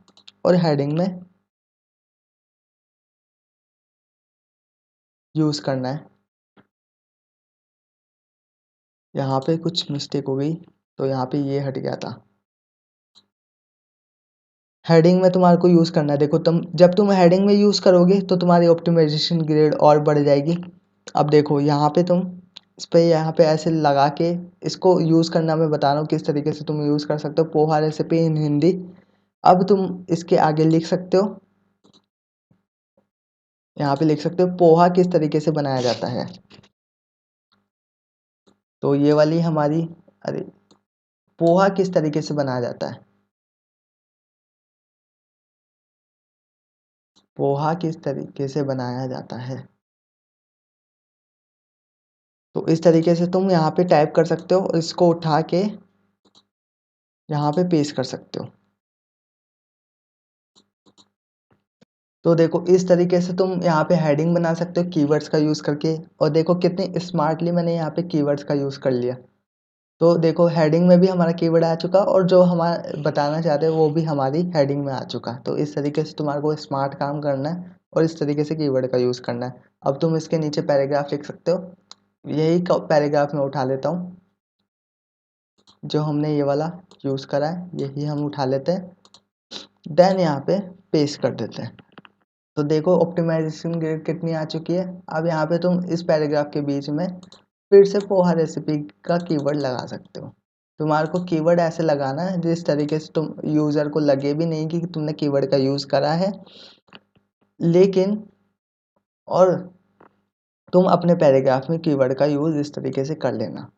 और हेडिंग में यूज़ करना है। यहाँ पे कुछ मिस्टेक हो गई तो यहाँ पे ये हट गया था। हेडिंग में तुम्हारे को यूज़ करना है। देखो जब तुम हेडिंग में यूज़ करोगे तो तुम्हारी ऑप्टिमाइजेशन ग्रेड और बढ़ जाएगी। अब देखो यहाँ पे तुम इस पे यहाँ पे ऐसे लगा के इसको यूज़ करना मैं बता रहा हूँ किस तरीके से तुम यूज़ कर सकते हो। पोहा रेसिपी इन हिंदी। अब तुम इसके आगे लिख सकते हो, यहाँ पे लिख सकते हो पोहा किस तरीके से बनाया जाता है। तो ये वाली हमारी, अरे, पोहा किस तरीके से बनाया जाता है, पोहा किस तरीके से बनाया जाता है। तो इस तरीके से तुम यहाँ पे टाइप कर सकते हो और इसको उठा के यहाँ पे पेस्ट कर सकते हो। तो देखो इस तरीके से तुम यहाँ पे हेडिंग बना सकते हो कीवर्ड्स का यूज़ करके। और देखो कितनी स्मार्टली मैंने यहाँ पे कीवर्ड्स का यूज़ कर लिया। तो देखो हेडिंग में भी हमारा कीवर्ड आ चुका और जो हमारा बताना चाहते हैं वो भी हमारी हेडिंग में आ चुका। तो इस तरीके से तुम्हारे को स्मार्ट काम करना है और इस तरीके से कीवर्ड का यूज़ करना है। अब तुम इसके नीचे पैराग्राफ लिख सकते हो। यही पैराग्राफ मैं उठा लेता हूँ। जो हमने ये वाला यूज़ करा है यही हम उठा लेते हैं। देन यहाँ पे पेस्ट कर देते हैं। तो देखो ऑप्टिमाइजेशन ग्रेड कितनी आ चुकी है। अब यहाँ पे तुम इस पैराग्राफ के बीच में फिर से पोहा रेसिपी का कीवर्ड लगा सकते हो। तुम्हारे को कीवर्ड ऐसे लगाना है जिस तरीके से तुम यूज़र को लगे भी नहीं कि तुमने कीवर्ड का यूज़ करा है, लेकिन और तुम अपने पैराग्राफ में कीवर्ड का यूज़ इस तरीके से कर लेना।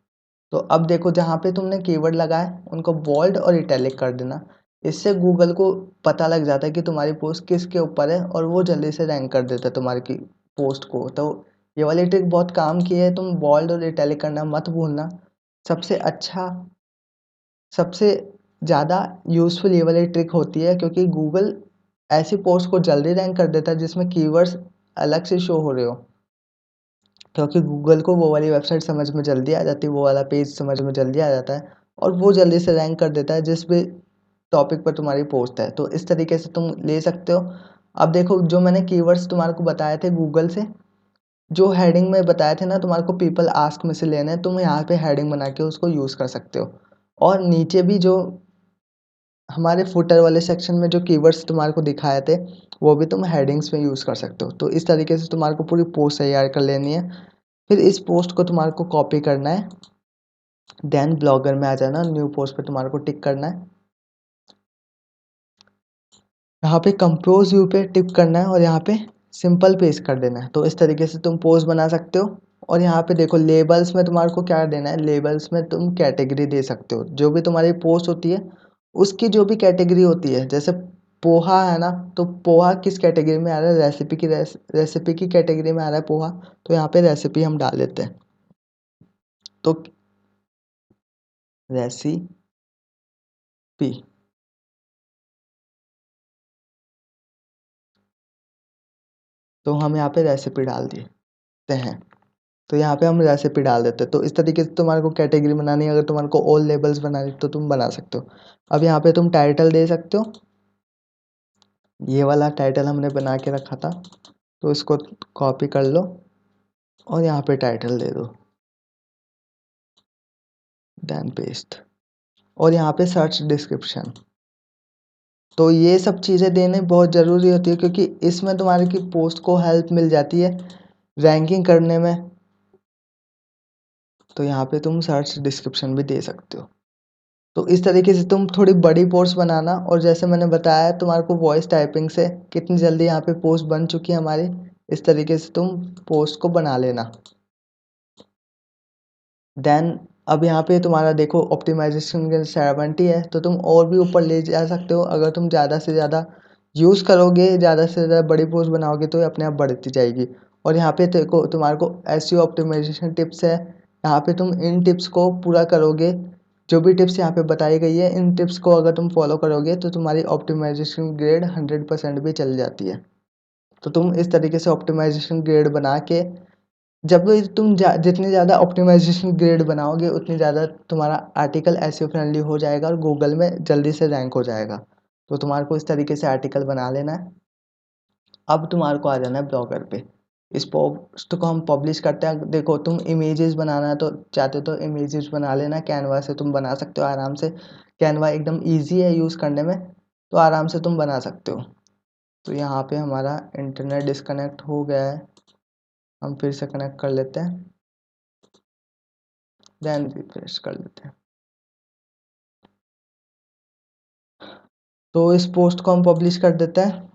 तो अब देखो जहाँ पे तुमने कीवर्ड लगाए उनको बोल्ड और इटैलिक कर देना। इससे गूगल को पता लग जाता है कि तुम्हारी पोस्ट किसके ऊपर है और वो जल्दी से रैंक कर देता है तुम्हारी की पोस्ट को। तो ये वाली ट्रिक बहुत काम की है, तुम बोल्ड और इटैलिक करना मत भूलना। सबसे अच्छा सबसे ज़्यादा यूज़फुल ये वाली ट्रिक होती है, क्योंकि गूगल ऐसी पोस्ट को जल्दी रैंक कर देता है जिसमें कीवर्ड्स अलग से शो हो रहे हो, क्योंकि गूगल को वो वाली वेबसाइट समझ में जल्दी आ जाती है, वो वाला पेज समझ में जल्दी आ जाता है और वो जल्दी से रैंक कर देता है जिस भी टॉपिक पर तुम्हारी पोस्ट है। तो इस तरीके से तुम ले सकते हो। अब देखो जो मैंने कीवर्ड्स तुम्हारे को बताए थे गूगल से, जो हेडिंग में बताए थे ना तुम्हारे को पीपल आस्क में से लेने हैं, तुम यहाँ पे हेडिंग बना के उसको यूज़ कर सकते हो। और नीचे भी जो हमारे फुटर वाले सेक्शन में जो कीवर्ड्स तुम्हारे को दिखाए थे वो भी तुम हेडिंग्स में यूज़ कर सकते हो। तो इस तरीके से तुम्हारे को पूरी पोस्ट तैयार कर लेनी है। फिर इस पोस्ट को तुम्हारे को कॉपी करना है, देन ब्लॉगर में आ जाना, न्यू पोस्ट पे तुम्हारे को टिक करना है, यहाँ पे कंपोज व्यू पे टिक करना है और यहाँ पे सिंपल पेस्ट कर देना है। तो इस तरीके से तुम पोस्ट बना सकते हो। और यहाँ पे देखो लेबल्स में तुम्हारे को क्या देना है, लेबल्स में तुम कैटेगरी दे सकते हो। जो भी तुम्हारी पोस्ट होती है उसकी जो भी कैटेगरी होती है, जैसे पोहा है ना, तो पोहा किस कैटेगरी में आ रहा है, रेसिपी की कैटेगरी में आ रहा है पोहा, तो यहाँ पे रेसिपी हम डाल देते हैं। तो रेसिपी, तो हम यहाँ पे रेसिपी डाल देते हैं। तो यहाँ पे हम रेसिपी डाल देते हैं। तो इस तरीके से तुम्हारे को कैटेगरी बनानी है। अगर तुम्हारे को ऑल लेबल्स बनानी तो तुम बना सकते हो। अब यहाँ पे तुम टाइटल दे सकते हो। ये वाला टाइटल हमने बना के रखा था, तो इसको कॉपी कर लो और यहाँ पे टाइटल दे दो, देन पेस्ट। और यहाँ पे सर्च डिस्क्रिप्शन। तो ये सब चीज़ें देने बहुत ज़रूरी होती है, क्योंकि इसमें तुम्हारी की पोस्ट को हेल्प मिल जाती है रैंकिंग करने में। तो यहाँ पे तुम सर्च डिस्क्रिप्शन भी दे सकते हो। तो इस तरीके से तुम थोड़ी बड़ी पोस्ट बनाना। और जैसे मैंने बताया तुम्हारे को वॉइस टाइपिंग से कितनी जल्दी यहाँ पे पोस्ट बन चुकी है हमारी, इस तरीके से तुम पोस्ट को बना लेना। देन अब यहाँ पे तुम्हारा देखो ऑप्टिमाइजेशन 70 है, तो तुम और भी ऊपर ले जा सकते हो। अगर तुम ज़्यादा से ज़्यादा यूज़ करोगे, ज़्यादा से ज़्यादा बड़ी पोस्ट बनाओगे तो ये अपने आप बढ़ती जाएगी। और यहाँ पे देखो तुम्हारे को एसईओ ऑप्टिमाइजेशन टिप्स है, यहाँ पे तुम इन टिप्स को पूरा करोगे। जो भी टिप्स यहाँ पे बताई गई है, इन टिप्स को अगर तुम फॉलो करोगे तो तुम्हारी ऑप्टिमाइजेशन ग्रेड 100% भी चल जाती है। तो तुम इस तरीके से ऑप्टिमाइजेशन ग्रेड बना के, जब भी तुम जितनी ज़्यादा ऑप्टिमाइजेशन ग्रेड बनाओगे उतनी ज़्यादा तुम्हारा आर्टिकल एसईओ फ्रेंडली हो जाएगा और गूगल में जल्दी से रैंक हो जाएगा। तो तुम्हारे को इस तरीके से आर्टिकल बना लेना है। अब तुम्हारे को आ जाना है ब्लॉगर पे। इस पोस्ट को हम पब्लिश करते हैं। देखो तुम इमेजेस बनाना है तो चाहते हो तो इमेजेस बना लेना, कैनवा से तुम बना सकते हो आराम से। कैनवा एकदम ईजी है यूज़ करने में, तो आराम से तुम बना सकते हो। तो यहाँ पे हमारा इंटरनेट डिस्कनेक्ट हो गया है, हम फिर से कनेक्ट कर लेते हैं, देन रिफ्रेश कर लेते हैं। तो इस पोस्ट को हम पब्लिश कर देते हैं।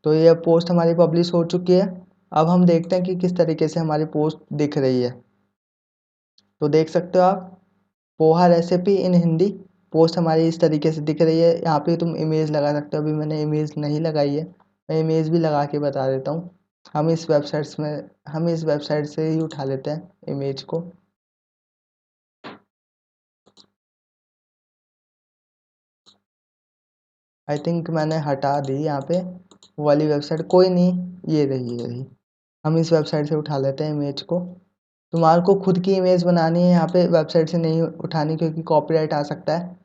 तो ये पोस्ट हमारी पब्लिश हो चुकी है। अब हम देखते हैं कि किस तरीके से हमारी पोस्ट दिख रही है। तो देख सकते हो आप, पोहा रेसिपी इन हिंदी पोस्ट हमारी इस तरीके से दिख रही है। यहाँ पे तुम इमेज लगा सकते हो। अभी मैंने इमेज नहीं लगाई है, मैं इमेज भी लगा के बता देता हूँ। हम इस वेबसाइट से ही उठा लेते हैं इमेज को। आई थिंक मैंने हटा दी यहाँ पे वो वाली वेबसाइट, कोई नहीं, ये रही। हम इस वेबसाइट से उठा लेते हैं इमेज को। तुम्हारे को खुद की इमेज बनानी है, यहाँ पे वेबसाइट से नहीं उठानी क्योंकि कॉपीराइट आ सकता है।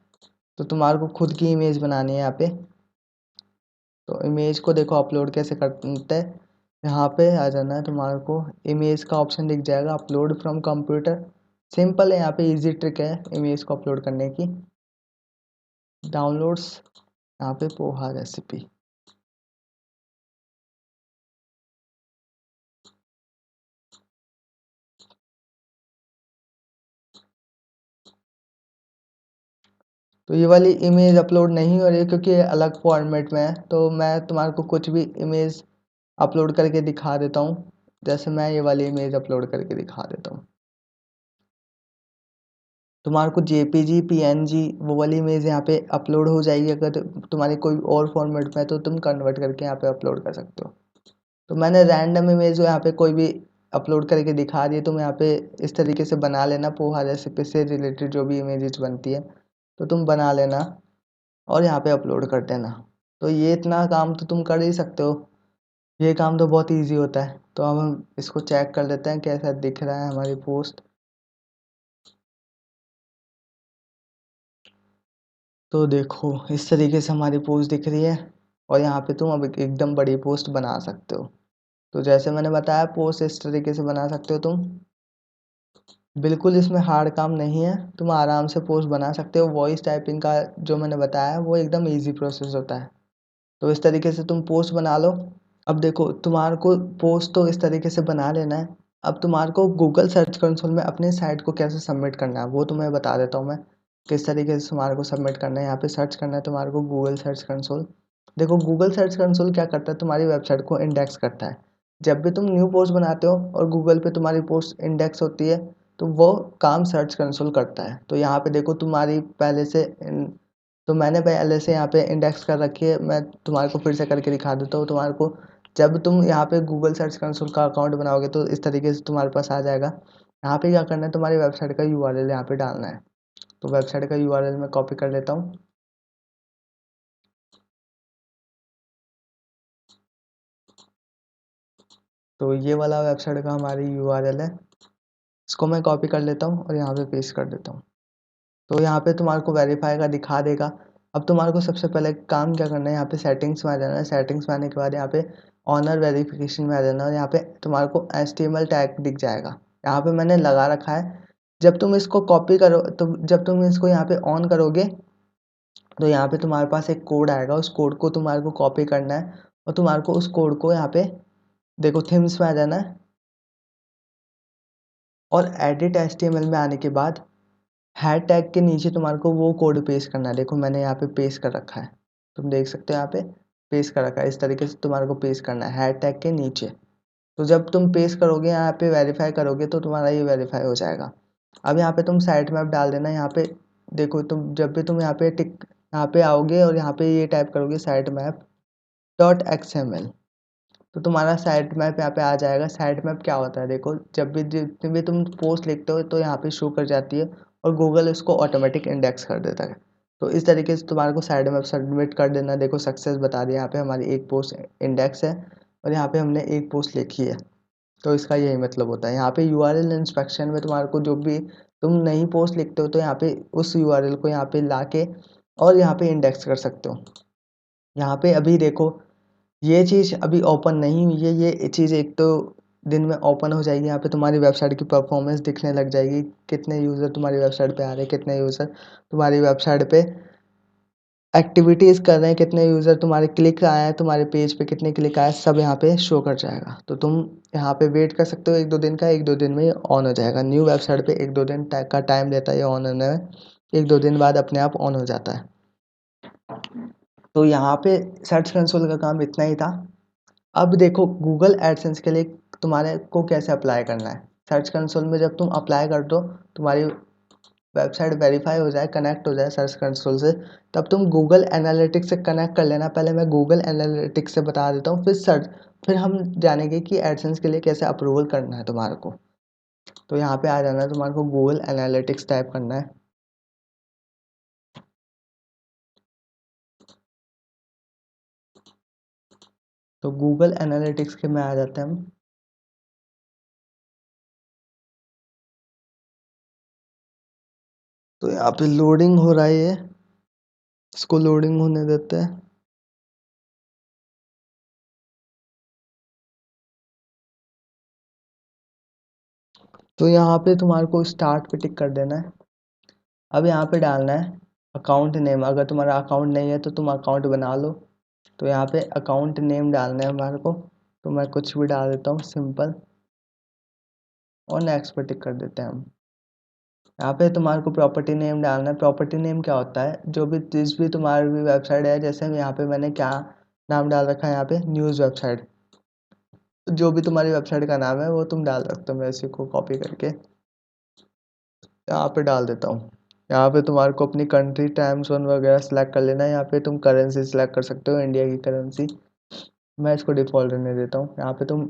तो तुम्हारे को खुद की इमेज बनानी है यहाँ पे। तो इमेज को देखो अपलोड कैसे करते हैं, यहाँ पे आ जाना है। तुम्हारे को इमेज का ऑप्शन दिख जाएगा, अपलोड फ्रॉम कंप्यूटर। सिंपल है, यहाँ पे इजी ट्रिक है इमेज को अपलोड करने की। डाउनलोड्स, यहाँ पे पोहा रेसिपी, तो ये वाली इमेज अपलोड नहीं हो रही है क्योंकि ये अलग फॉर्मेट में है। तो मैं तुम्हारे को कुछ भी इमेज अपलोड करके दिखा देता हूँ। जैसे मैं ये वाली इमेज अपलोड करके दिखा देता हूँ। तुम्हारे को जेपीजी पीएनजी वो वाली इमेज यहाँ पे अपलोड हो जाएगी। अगर तुम्हारी कोई और फॉर्मेट में है तो तुम कन्वर्ट करके यहाँ पे अपलोड कर सकते हो। तो मैंने रैंडम इमेज यहाँ पे कोई भी अपलोड करके दिखा दी। तुम यहाँ पे इस तरीके से बना लेना, पोहा रेसिपी से रिलेटेड जो भी इमेजेस बनती है तो तुम बना लेना और यहाँ पे अपलोड कर देना। तो ये इतना काम तो तुम कर ही सकते हो। ये काम तो बहुत इजी होता है। तो अब हम इसको चेक कर लेते हैं कैसा दिख रहा है हमारी पोस्ट। तो देखो इस तरीके से हमारी पोस्ट दिख रही है और यहाँ पे तुम अब एकदम बड़ी पोस्ट बना सकते हो। तो जैसे मैंने बताया पोस्ट इस तरीके से बना सकते हो तुम। बिल्कुल इसमें हार्ड काम नहीं है, तुम आराम से पोस्ट बना सकते हो। वॉइस टाइपिंग का जो मैंने बताया वो एकदम इजी प्रोसेस होता है। तो इस तरीके से तुम पोस्ट बना लो। अब देखो तुम्हारे को पोस्ट तो इस तरीके से बना लेना है। अब तुम्हारे को गूगल सर्च कंसोल में अपने साइट को कैसे सबमिट करना है वो तुम्हें बता देता हूँ मैं। किस तरीके से तुम्हारे को सबमिट करना है, यहाँ पे सर्च करना है तुम्हारे को गूगल सर्च कंसोल। देखो गूगल सर्च कंसोल क्या करता है, तुम्हारी वेबसाइट को इंडेक्स करता है। जब भी तुम न्यू पोस्ट बनाते हो और गूगल पे तुम्हारी पोस्ट इंडेक्स होती है तो वो काम सर्च कंसोल करता है। तो यहाँ पे देखो तुम्हारी पहले से तो मैंने पहले से यहाँ पे इंडेक्स कर रखी है। मैं तुम्हारे को फिर से करके दिखा देता हूँ तुम्हारे को। जब तुम यहाँ पे गूगल सर्च कंसोल का अकाउंट बनाओगे तो इस तरीके से तुम्हारे पास आ जाएगा। यहाँ पे क्या करना है, तुम्हारी वेबसाइट का यूआरएल यहाँ पे डालना है। तो वेबसाइट का यूआरएल मैं कॉपी कर लेता हूँ। तो ये वाला वेबसाइट का हमारी यूआरएल है, इसको मैं कॉपी कर लेता हूँ और यहाँ पे पेस्ट कर देता हूँ। तो यहाँ पे तुम्हारे को वेरीफाई का दिखा देगा। अब तुम्हारे को सबसे पहले काम क्या करना है, यहाँ पे सेटिंग्स में आ जाना है। सेटिंग्स में आने के बाद यहाँ पे ऑनर वेरिफिकेशन में आ जाना है और यहाँ पे तुम्हारे को HTML टैग दिख जाएगा। यहाँ पे मैंने लगा रखा है। जब तुम इसको कॉपी करो तो जब तुम इसको यहाँ पे ऑन करोगे तो यहाँ पे तुम्हारे पास एक कोड आएगा। उस कोड को तुम्हारे को कॉपी करना है और तुम्हारे को उस कोड को यहाँ पे देखो थीम्स में आ जाना है और एडिट HTML में आने के बाद हैड टैग के नीचे तुम्हारे को वो कोड पेस्ट करना है। देखो मैंने यहाँ पे पेस्ट कर रखा है, तुम देख सकते हो यहाँ पे पेस्ट कर रखा है। इस तरीके से तुम्हारे को पेस्ट करना है हैड टैग के नीचे। तो जब तुम पेस्ट करोगे यहाँ पे वेरीफाई करोगे तो तुम्हारा ये वेरीफाई हो जाएगा। अब यहाँ पे तुम साइट मैप डाल देना। यहाँ पे देखो तुम जब भी तुम यहाँ पे टिक यहाँ पे आओगे और यहाँ पे ये टाइप करोगे साइट मैप .xml तो तुम्हारा साइट मैप यहाँ पे आ जाएगा। साइट मैप क्या होता है, देखो जब भी तुम पोस्ट लिखते हो तो यहाँ पे शो कर जाती है और गूगल इसको ऑटोमेटिक इंडेक्स कर देता है। तो इस तरीके से तुम्हारे को साइट मैप सबमिट कर देना। देखो सक्सेस बता दिया, यहाँ पे हमारी एक पोस्ट इंडेक्स है और यहाँ पे हमने एक पोस्ट लिखी है। तो इसका यही मतलब होता है। यहाँ पे यूआरएल इंस्पेक्शन में तुम्हारे को जो भी तुम नई पोस्ट लिखते हो तो यहाँ पे उस यूआरएल को यहाँ पे ला के और यहाँ पे इंडेक्स कर सकते हो। यहाँ पे अभी देखो ये चीज़ अभी ओपन नहीं हुई है। ये चीज़ एक तो दिन में ओपन हो जाएगी। यहाँ पे तुम्हारी वेबसाइट की परफॉर्मेंस दिखने लग जाएगी, कितने यूज़र तुम्हारी वेबसाइट पे आ रहे हैं, कितने यूज़र तुम्हारी वेबसाइट पे एक्टिविटीज़ कर रहे हैं, कितने यूज़र तुम्हारे क्लिक आए हैं, तुम्हारे पेज पे कितने क्लिक आए, सब यहाँ पे शो कर जाएगा। तो तुम यहाँ पे वेट कर सकते हो 1-2 दिन का, 1-2 दिन में ये ऑन हो जाएगा। न्यू वेबसाइट पे 1-2 दिन का टाइम लेता है ये ऑन होने में। 1-2 दिन बाद अपने आप ऑन हो जाता है। तो यहाँ पे सर्च कंसोल का काम इतना ही था। अब देखो गूगल एडसेंस के लिए तुम्हारे को कैसे अप्लाई करना है। सर्च कंसोल में जब तुम अप्लाई कर दो, तुम्हारी वेबसाइट वेरीफाई हो जाए, कनेक्ट हो जाए सर्च कंसोल से, तब तुम गूगल एनालिटिक्स से कनेक्ट कर लेना। पहले मैं गूगल एनालिटिक्स से बता देता हूँ, फिर हम जानेंगे कि एडसेंस के लिए कैसे अप्रूवल करना है तुम्हारे को। तो यहाँ पे आ जाना है, तुम्हारे को गूगल एनालिटिक्स टाइप करना है। तो गूगल एनालिटिक्स के में आ जाते हैं हम। तो यहाँ पे लोडिंग हो रहा है, ये इसको लोडिंग होने देते हैं। तो यहाँ पे तुम्हारे को स्टार्ट पे टिक कर देना है। अब यहाँ पे डालना है अकाउंट नेम। अगर तुम्हारा अकाउंट नहीं है तो तुम अकाउंट बना लो। तो यहाँ पे अकाउंट नेम डालना है हमारे को। तो मैं कुछ भी डाल देता हूँ सिंपल, और नेक्स्ट पे टिक कर देते हैं हम। यहाँ पे तुम्हारे को प्रॉपर्टी नेम डालना है। प्रॉपर्टी नेम क्या होता है, जो भी जिस भी तुम्हारी भी वेबसाइट है, जैसे यहाँ पे मैंने क्या नाम डाल रखा है, यहाँ पे न्यूज़ वेबसाइट। जो भी तुम्हारी वेबसाइट का नाम है वो तुम डाल सकते हो। मैं इसी को कॉपी करके यहाँ पे डाल देता हूँ। यहाँ पे तुम्हारे को अपनी कंट्री टाइम जोन वगैरह सेलेक्ट कर लेना है। यहाँ पे तुम करेंसी सेलेक्ट कर सकते हो, इंडिया की करेंसी। मैं इसको डिफ़ॉल्ट रहने देता हूँ। यहाँ पे तुम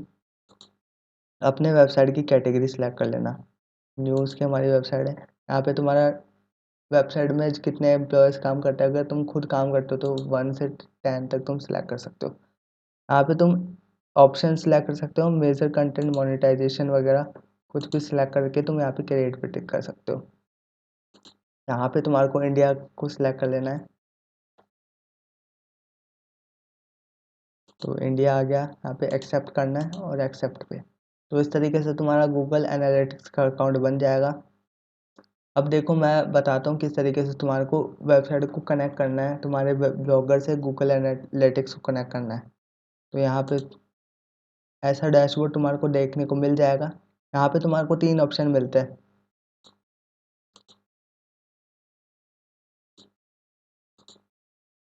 अपने वेबसाइट की कैटेगरी सेलेक्ट कर लेना। न्यूज़ की हमारी वेबसाइट है। यहाँ पे तुम्हारा वेबसाइट में कितने एम्प्लॉयज़ काम करते हैं। अगर तुम खुद काम करते हो तो 1 से 10 तक तुम सेलेक्ट कर सकते हो। यहाँ पे तुम ऑप्शन सेलेक्ट कर सकते हो, मेजर कंटेंट मोनेटाइजेशन वगैरह कुछ भी सिलेक्ट करके तुम यहाँ पे क्रिएट पे टिक कर सकते हो। यहाँ पे तुम्हारे को इंडिया को सिलेक्ट कर लेना है। तो इंडिया आ गया। यहाँ पे एक्सेप्ट करना है और एक्सेप्ट पे। तो इस तरीके से तुम्हारा गूगल एनालिटिक्स का अकाउंट बन जाएगा। अब देखो मैं बताता हूँ किस तरीके से तुम्हारे को वेबसाइट को कनेक्ट करना है, तुम्हारे ब्लॉगर से गूगल एनालिटिक्स को कनेक्ट करना है। तो यहाँ पे ऐसा डैशबोर्ड तुम्हारे को देखने को मिल जाएगा। यहाँ पे तुम्हारे को 3 ऑप्शन मिलते हैं।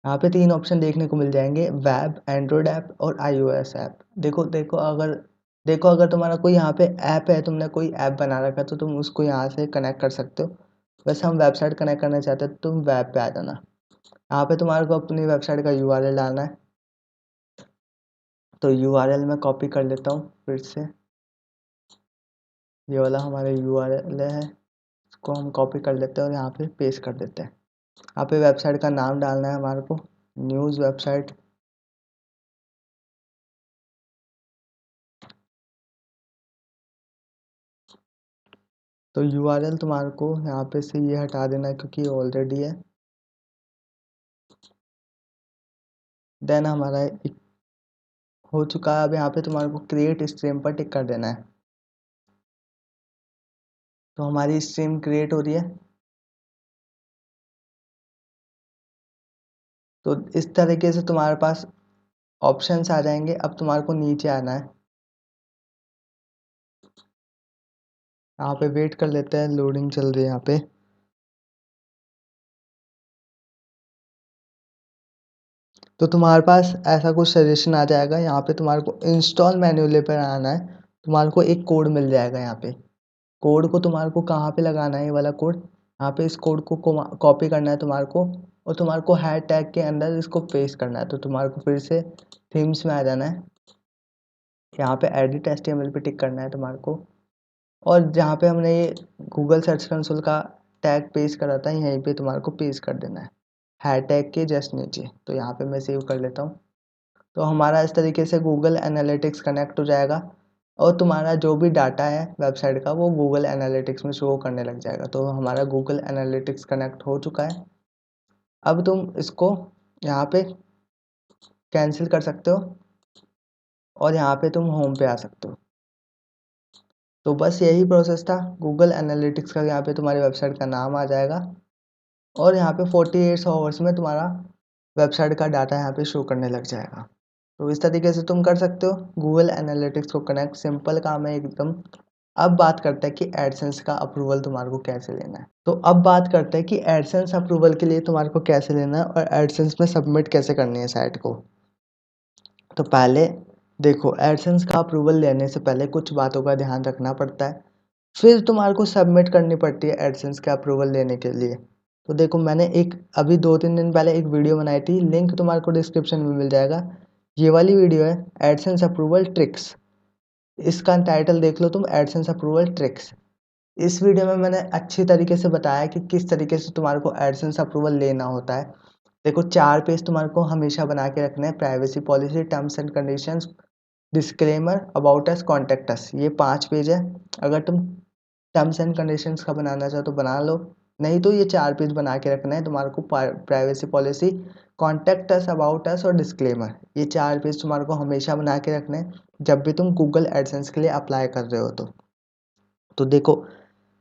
यहाँ पे 3 ऑप्शन देखने को मिल जाएंगे, वेब, एंड्रॉयड ऐप और iOS ऐप। देखो अगर तुम्हारा कोई यहाँ पे ऐप है, तुमने कोई ऐप बना रखा है, तो तुम उसको यहाँ से कनेक्ट कर सकते हो। वैसे हम वेबसाइट कनेक्ट करना चाहते हैं तो तुम वेब पे आ जाना। यहाँ पे तुम्हारे को अपनी वेबसाइट का यूआरएल डालना है। तो यूआरएल मैं कॉपी कर लेता हूँ फिर से। ये वाला हमारा यूआरएल है, इसको हम कॉपी कर लेते हैं और यहाँ पे पेस्ट कर देते हैं। यहाँ पे वेबसाइट का नाम डालना है हमारे को, न्यूज़ वेबसाइट। तो यूआरएल तुम्हारे को यहाँ पे से ये हटा देना है क्योंकि ऑलरेडी है। देन हमारा एक हो चुका है। अब यहाँ पे तुम्हारे को क्रिएट स्ट्रीम पर टिक कर देना है। तो हमारी स्ट्रीम क्रिएट हो रही है। तो इस तरीके से तुम्हारे पास ऑप्शंस आ जाएंगे। अब तुम्हारे को नीचे आना है। यहाँ पे वेट कर लेते हैं, लोडिंग चल रही है यहाँ पे। तो तुम्हारे पास ऐसा कुछ सजेशन आ जाएगा। यहाँ पे तुम्हारे को इंस्टॉल मैन्युअली पर आना है। तुम्हारे को एक कोड मिल जाएगा। यहाँ पे कोड को तुम्हारे को कहाँ पे लगाना है, ये वाला कोड। यहाँ पे इस कोड को कॉपी करना है तुम्हारे को, और तुम्हारे को हैश टैग के अंदर इसको पेस्ट करना है। तो तुम्हारे को फिर से थीम्स में आ जाना है। यहाँ पे एडिट HTML पे टिक करना है तुम्हारे को, और जहाँ पे हमने ये गूगल सर्च कंसोल का टैग पेस्ट करा था यहीं पे तुम्हारे को पेस्ट कर देना है, हैश टैग के जस्ट नीचे। तो यहाँ पे मैं सेव कर लेता हूँ। तो हमारा इस तरीके से गूगल एनालिटिक्स कनेक्ट हो जाएगा, और तुम्हारा जो भी डाटा है वेबसाइट का वो गूगल एनालिटिक्स में शो करने लग जाएगा। तो हमारा गूगल एनालिटिक्स कनेक्ट हो चुका है। अब तुम इसको यहाँ पे कैंसिल कर सकते हो, और यहाँ पे तुम होम पे आ सकते हो। तो बस यही प्रोसेस था। गूगल एनालिटिक्स का यहाँ पे तुम्हारी वेबसाइट का नाम आ जाएगा, और यहाँ पे 48 आवर्स में तुम्हारा वेबसाइट का डाटा यहाँ पे शो करने लग जाएगा। तो इस तरीके से तुम कर सकते हो गूगल एनालिटिक्स को कनेक्ट। सिंपल काम है एकदम। अब बात करते हैं कि एडसेंस का अप्रूवल तुम्हारे को कैसे लेना है। तो अब बात करते हैं कि एडसेंस अप्रूवल के लिए तुम्हारे को कैसे लेना है, और एडसेंस में सबमिट कैसे करनी है साइट को। तो पहले देखो, एडसेंस का अप्रूवल लेने से पहले कुछ बातों का ध्यान रखना पड़ता है, फिर तुम्हारे को सबमिट करनी पड़ती है एडसेंस का अप्रूवल लेने के लिए। तो देखो, मैंने एक अभी 2-3 दिन पहले एक वीडियो बनाई थी, लिंक तुम्हारे को डिस्क्रिप्शन में मिल जाएगा। ये वाली वीडियो है एडसेंस अप्रूवल ट्रिक्स। इसका टाइटल देख लो तुम, एडसेंस अप्रूवल ट्रिक्स। इस वीडियो में मैंने अच्छी तरीके से बताया कि किस तरीके से तुम्हारे को एडसेंस अप्रूवल लेना होता है। देखो, 4 पेज तुम्हारे को हमेशा बना के रखना है। Privacy policy, terms and conditions, disclaimer, about us, contact us, ये 5 पेज है। अगर तुम टर्म्स एंड कंडीशंस का बनाना चाहो तो बना लो, नहीं तो ये 4 पेज बना के रखना है तुम्हारे को। Privacy policy, contact us, about us और डिस्क्लेमर, ये 4 पेज तुम्हारे को हमेशा बना के रखना है जब भी तुम गूगल एडसेंस के लिए अप्लाई कर रहे हो। तो तो देखो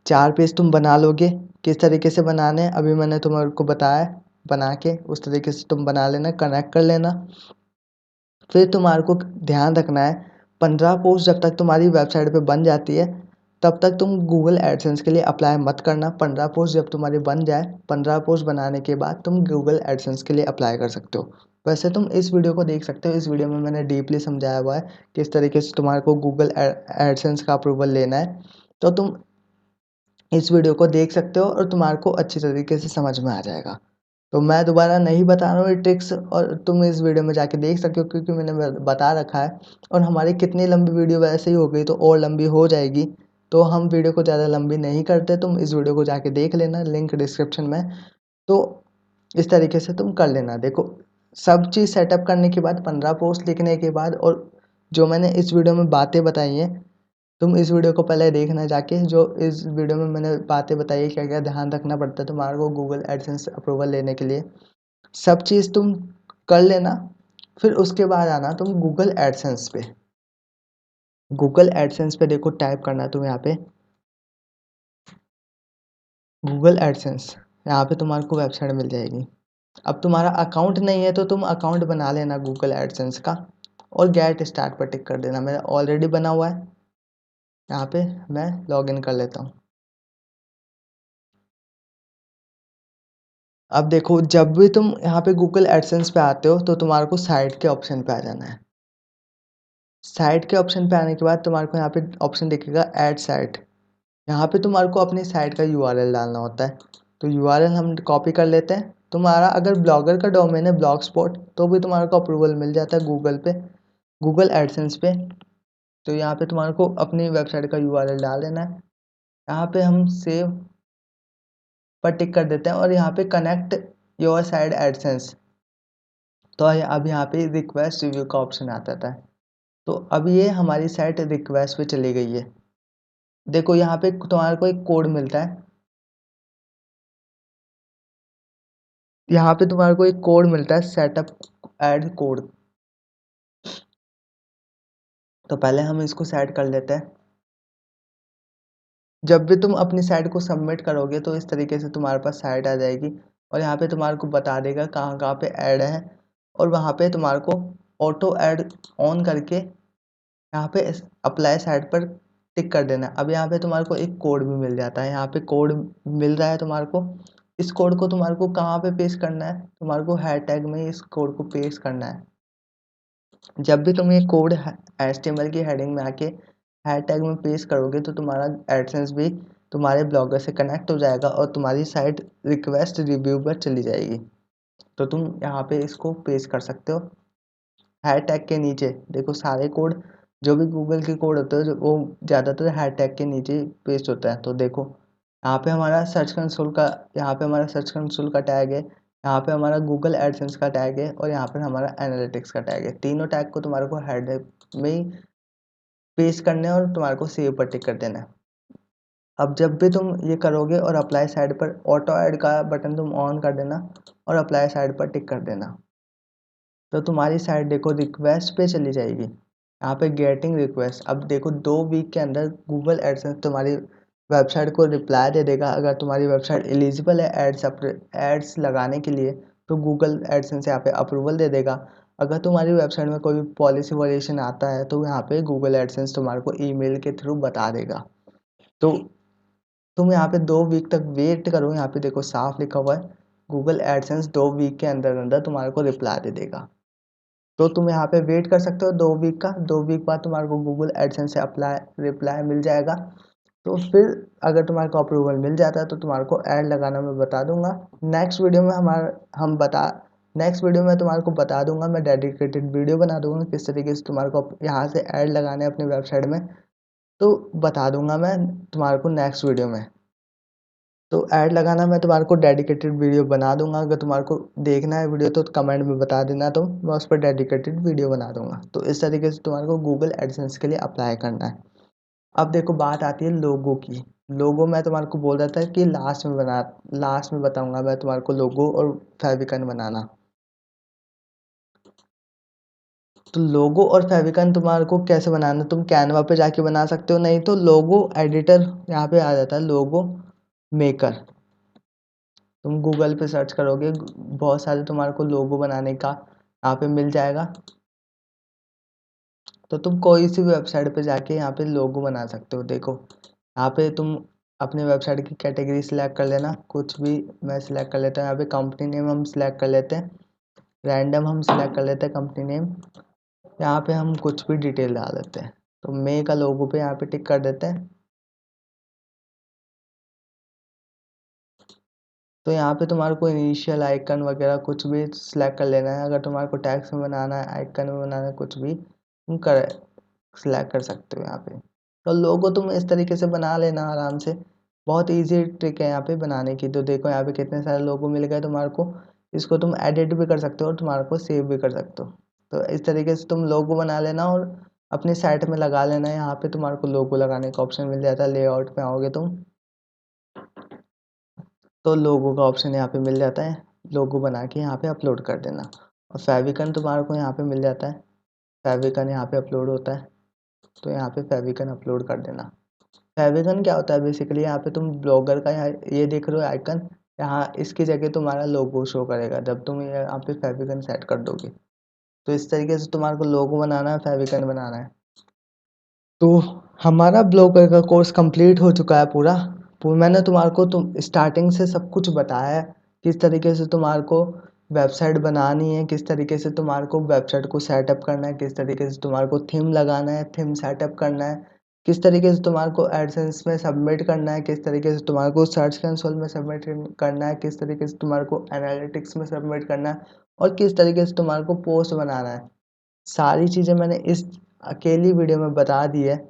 4 पेज तुम बना लोगे। किस तरीके से बनाने हैं अभी मैंने तुम्हारे को बताया, बना के उस तरीके से तुम बना लेना, कनेक्ट कर लेना। फिर तुम्हारे को ध्यान रखना है 15 पोस्ट जब तक तुम्हारी वेबसाइट पे बन जाती है तब तक तुम गूगल एडसेंस के लिए अप्लाई मत करना। 15 पोस्ट जब तुम्हारी बन जाए, 15 पोस्ट बनाने के बाद तुम गूगल एडसेंस के लिए अप्लाई कर सकते हो। वैसे तुम इस वीडियो को देख सकते हो, इस वीडियो में मैंने डीपली समझाया हुआ है किस तरीके से तुम्हारे को गूगल एडसेंस का अप्रूवल लेना है। तो तुम इस वीडियो को देख सकते हो और तुम्हारे को अच्छी तरीके से समझ में आ जाएगा। तो मैं दोबारा नहीं बता रहा हूँ ये ट्रिक्स, और तुम इस वीडियो में जाके देख सकते हो क्योंकि मैंने बता रखा है। और हमारी कितनी लंबी वीडियो वैसे ही हो गई तो और लंबी हो जाएगी, तो हम वीडियो को ज़्यादा लंबी नहीं करते। तुम इस वीडियो को जाके देख लेना, लिंक डिस्क्रिप्शन में। तो इस तरीके से तुम कर लेना। देखो सब चीज़ सेटअप करने के बाद, 15 पोस्ट लिखने के बाद, और जो मैंने इस वीडियो में बातें बताई हैं तुम इस वीडियो को पहले देखना जाके। जो इस वीडियो में मैंने बातें बताई क्या क्या ध्यान रखना पड़ता है तुम्हारे को गूगल एडसेंस अप्रूवल लेने के लिए, सब चीज़ तुम कर लेना। फिर उसके बाद आना तुम गूगल एडसेंस पे। गूगल एडसेंस पे देखो टाइप करना तुम यहाँ पे गूगल एडसेंस। यहाँ पे तुम्हारे को वेबसाइट मिल जाएगी। अब तुम्हारा अकाउंट नहीं है तो तुम अकाउंट बना लेना गूगल एडसेंस का, और गेट स्टार्ट पर टिक कर देना। मेरा ऑलरेडी बना हुआ है, यहाँ पे मैं लॉग इन कर लेता हूँ। अब देखो जब भी तुम यहाँ पे गूगल एडसेंस पे आते हो तो तुम्हारे को साइट के ऑप्शन पे आ जाना है। साइट के ऑप्शन पे आने के बाद तुम्हारे को यहाँ पे ऑप्शन दिखेगा ऐड साइट। यहाँ पे तुम्हारे को अपनी साइट का यूआरएल डालना होता है। तो यूआरएल हम कॉपी कर लेते हैं। तुम्हारा अगर ब्लॉगर का डोमेन है ब्लॉग स्पॉट तो भी तुम्हारे को अप्रूवल मिल जाता है गूगल पे, गूगल एडसेंस पे। तो यहाँ पे तुम्हारे को अपनी वेबसाइट का यूआरएल डाल देना है। यहाँ पे हम सेव पर टिक कर देते हैं और यहाँ पे कनेक्ट योर साइट एडसेंस। तो अब यहाँ पे रिक्वेस्ट रिव्यू का ऑप्शन आता था। तो अब ये हमारी साइट रिक्वेस्ट पे चली गई है। देखो यहाँ पे तुम्हारे को एक कोड मिलता है, यहाँ पे तुम्हारे को एक कोड मिलता है सेटअप ऐड कोड। तो पहले हम इसको सेट कर लेते हैं। जब भी तुम अपनी साइट को सबमिट करोगे तो इस तरीके से तुम्हारे पास साइट आ जाएगी और यहाँ पे तुम्हारे को बता देगा कहाँ कहाँ पे ऐड है, और वहाँ पे तुम्हारे को ऑटो ऐड ऑन करके यहाँ पे अप्लाई साइट पर टिक कर देना। अब यहाँ पे तुम्हारे को एक कोड भी मिल जाता है, यहाँ पे कोड मिल रहा है तुम्हारे को। इस कोड को तुम्हारे को कहाँ पे पेस्ट करना है, तुम्हारे को हैशटैग में इस कोड को पेस्ट करना है। जब भी तुम ये कोड HTML की हेडिंग में आके हैशटैग में पेस्ट करोगे तो तुम्हारा एडसेंस भी तुम्हारे ब्लॉगर से कनेक्ट हो जाएगा और तुम्हारी साइट रिक्वेस्ट रिव्यू पर चली जाएगी। तो तुम यहाँ पे इसको पेस्ट कर सकते हो। हैशटैग के नीचे देखो सारे कोड, जो भी गूगल के कोड होते हैं जो वो ज़्यादातर हैशटैग के नीचे पेस्ट होता है। तो देखो यहाँ पे हमारा सर्च कंसोल का, यहाँ पे हमारा सर्च कंसोल का टैग है, यहाँ पे हमारा गूगल एडसेंस का टैग है, और यहाँ पर हमारा एनालिटिक्स का टैग है। तीनों टैग को तुम्हारे को हेड में ही पेस्ट करने और तुम्हारे को सेव पर टिक कर देना है। अब जब भी तुम ये करोगे और अप्लाई साइड पर ऑटो ऐड का बटन तुम ऑन कर देना और अप्लाई साइड पर टिक कर देना, तो तुम्हारी साइट देखो रिक्वेस्ट पे चली जाएगी। यहाँ पे गेटिंग रिक्वेस्ट। अब देखो 2 वीक के अंदर गूगल एडसेंस तुम्हारी वेबसाइट को रिप्लाई दे देगा। अगर तुम्हारी वेबसाइट एलिजिबल है एड्स लगाने के लिए तो गूगल एडसेंस यहाँ पे अप्रूवल दे देगा। अगर तुम्हारी वेबसाइट में कोई भी पॉलिसी वॉलेशन आता है तो यहाँ पे गूगल एडसेंस तुम्हारे को ईमेल के थ्रू बता देगा। तो तुम यहाँ पे 2 वीक तक वेट करो। यहाँ पे देखो साफ लिखा हुआ है गूगल एडसेंस 2 वीक के अंदर अंदर तुम्हारे को रिप्लाई दे देगा। तो तुम यहाँ पे वेट कर सकते हो 2 वीक का। 2 वीक बाद तुम्हारे को गूगल एडसेंस से अप्लाई रिप्लाई मिल जाएगा। तो फिर अगर तुम्हारे को अप्रूवल मिल जाता है तो तुम्हारे को ऐड लगाना मैं बता दूंगा। नेक्स्ट वीडियो में हमारा हम बता नेक्स्ट वीडियो में तुम्हारे को बता दूंगा, मैं डेडिकेटेड वीडियो बना दूंगा किस तरीके से तुम्हारे को यहाँ से ऐड लगाने अपनी वेबसाइट में। तो बता दूंगा मैं तुम्हारे को नेक्स्ट वीडियो में। तो ऐड लगाना मैं तुम्हारे को डेडिकेटेड वीडियो बना दूंगा। अगर तुम्हारे को देखना है वीडियो तो कमेंट में बता देना, तो मैं उस पर डेडिकेटेड वीडियो बना दूंगा। तो इस तरीके से तुम्हारे को गूगल एडसेंस के लिए अप्लाई करना है। अब देखो बात आती है लोगो की। लोगो मैं तुम्हारे को बोल रहा था कि लास्ट में बताऊंगा मैं तुम्हारे को लोगो और फेविकन बनाना। तो लोगो और फेविकन तुम्हारे को कैसे बनाना है, तुम कैनवा पे जाके बना सकते हो, नहीं तो लोगो एडिटर यहाँ पे आ जाता है, लोगो मेकर। तुम गूगल पे सर्च करोगे, बहुत सारे तुम्हारे को लोगो बनाने का यहाँ पे मिल जाएगा। तो तुम कोई सी भी वेबसाइट पे जाके यहाँ पे लोगो बना सकते हो। देखो यहाँ पे तुम अपने वेबसाइट की कैटेगरी सिलेक्ट कर लेना, कुछ भी। मैं सिलेक्ट कर लेता हूँ यहाँ पे कंपनी नेम हम सिलेक्ट कर लेते हैं, रैंडम हम सिलेक्ट कर लेते हैं कंपनी नेम। यहाँ पे हम कुछ भी डिटेल डाल देते हैं, तो मे का लोगो पे यहाँ पे टिक कर देते हैं। तो यहाँ पे तुम्हारे को इनिशियल आइकन वगैरह कुछ भी सिलेक्ट कर लेना है। अगर तुम्हारे को टैक्स में बनाना है, आइकन में बनाना है, कुछ भी तुम कर सिलेक्ट कर सकते हो यहाँ पे। तो लोगो तुम इस तरीके से बना लेना आराम से, बहुत इजी ट्रिक है यहाँ पे बनाने की। तो देखो यहाँ पे कितने सारे लोगो मिल गए तुम्हारे को, इसको तुम एडिट भी कर सकते हो और तुम्हारे को सेव भी कर सकते हो। तो इस तरीके से तुम लोगो बना लेना और अपनी साइट में लगा लेना। यहाँ पे तुम्हारे को लोगो लगाने का ऑप्शन मिल जाता है, लेआउट पे आओगे तुम तो लोगो का ऑप्शन यहाँ पे मिल जाता है, लोगो बना के यहाँ पे अपलोड कर देना। और फेविकन तुम्हारे को यहाँ पे मिल जाता है, फेविकन यहाँ पे अपलोड होता है, तो यहाँ पे फेविकन अपलोड कर देना। फेविकन क्या होता है बेसिकली, यहाँ पे तुम ब्लॉगर का यहाँ ये देख रहे हो आइकन, यहाँ इसकी जगह तुम्हारा लोगो शो करेगा जब तुम यहाँ पे फेविकन सेट कर दोगे। तो इस तरीके से तुम्हारे को लोगो बनाना है, फेविकन बनाना है। तो हमारा ब्लॉगर का कोर्स कंप्लीट हो चुका है पूरा। मैंने तुम्हारे को तुम स्टार्टिंग से सब कुछ बताया है, किस तरीके से तुम्हारे को वेबसाइट बनानी है, किस तरीके से तुम्हारे को वेबसाइट को सेटअप करना है, किस तरीके से तुम्हारे को थीम लगाना है, थीम सेटअप करना है, किस तरीके से तुम्हारे को एडसेंस में सबमिट करना है, किस तरीके से तुम्हारे को सर्च कंसोल में सबमिट करना है, किस तरीके से तुम्हारे को एनालिटिक्स में सबमिट करना है, और किस तरीके से तुम्हारे को पोस्ट बनाना है। सारी चीज़ें मैंने इस अकेली वीडियो में बता दी है।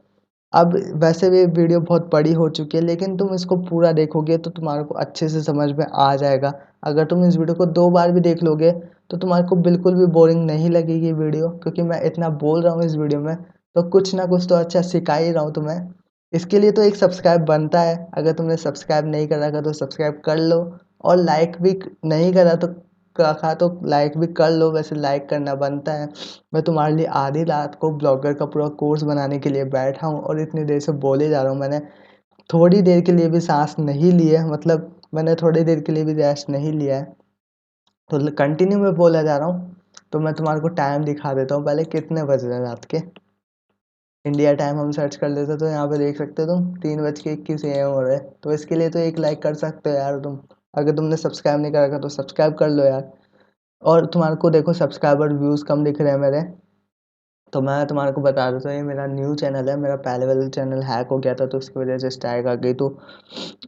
अब वैसे भी वीडियो बहुत बड़ी हो चुकी है, लेकिन तुम इसको पूरा देखोगे तो तुम्हारे को अच्छे से समझ में आ जाएगा। अगर तुम इस वीडियो को 2 बार भी देख लोगे तो तुम्हारे को बिल्कुल भी बोरिंग नहीं लगेगी वीडियो, क्योंकि मैं इतना बोल रहा हूँ इस वीडियो में तो कुछ ना कुछ तो अच्छा सिखा ही रहा हूँ तुम्हें। इसके लिए तो एक सब्सक्राइब बनता है, अगर तुमने सब्सक्राइब नहीं कर रखा तो सब्सक्राइब कर लो, और लाइक भी नहीं करा तो रखा तो लाइक भी कर लो, वैसे लाइक करना बनता है। मैं तुम्हारे लिए आधी रात को ब्लॉगर का पूरा कोर्स बनाने के लिए बैठा हूँ और इतनी देर से बोले जा रहा हूँ। मैंने थोड़ी देर के लिए भी सांस नहीं ली है, मतलब मैंने थोड़ी देर के लिए भी रेस्ट नहीं लिया है, तो कंटिन्यू में बोला जा रहा हूँ। तो मैं तुम्हारे को टाइम दिखा देता हूँ पहले कितने बज रहे हैं रात के। इंडिया टाइम हम सर्च कर लेते तो यहाँ पे देख सकते हो तुम 3:21 AM हो रहे हैं। तो इसके लिए तो एक लाइक कर सकते हो यार तुम, अगर तुमने सब्सक्राइब नहीं कर रखा तो सब्सक्राइब कर लो यार। और तुम्हारे को देखो सब्सक्राइबर व्यूज़ कम दिख रहे हैं मेरे, तो मैं तुम्हारे को बता देता हूँ ये मेरा न्यू चैनल है। मेरा पहले वाला चैनल हैक हो गया था तो उसकी वजह से स्ट्राइक आ गई, तो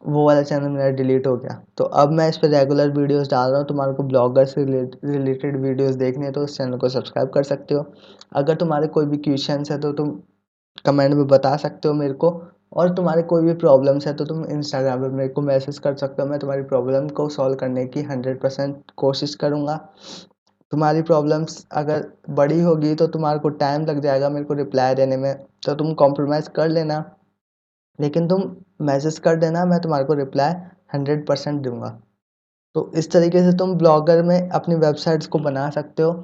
वो वाला चैनल मेरा डिलीट हो गया। तो अब मैं इस पर रेगुलर वीडियोस डाल रहा हूँ, तुम्हारे को ब्लॉगर से रिलेटेड वीडियोस देखने हैं तो उस चैनल को सब्सक्राइब कर सकते हो। अगर तुम्हारे कोई भी क्वेश्चंस है तो तुम कमेंट में बता सकते हो मेरे को, और तुम्हारे कोई भी प्रॉब्लम्स है तो तुम इंस्टाग्राम पे मेरे को मैसेज कर सकते हो। मैं तुम्हारी प्रॉब्लम को सॉल्व करने की 100% कोशिश करूँगा। तुम्हारी प्रॉब्लम्स अगर बड़ी होगी तो तुम्हारे को टाइम लग जाएगा मेरे को रिप्लाई देने में, तो तुम कॉम्प्रोमाइज़ कर लेना, लेकिन तुम मैसेज कर देना, मैं तुम्हारे को रिप्लाई 100% दूंगा। तो इस तरीके से तुम ब्लॉगर में अपनी वेबसाइट्स को बना सकते हो।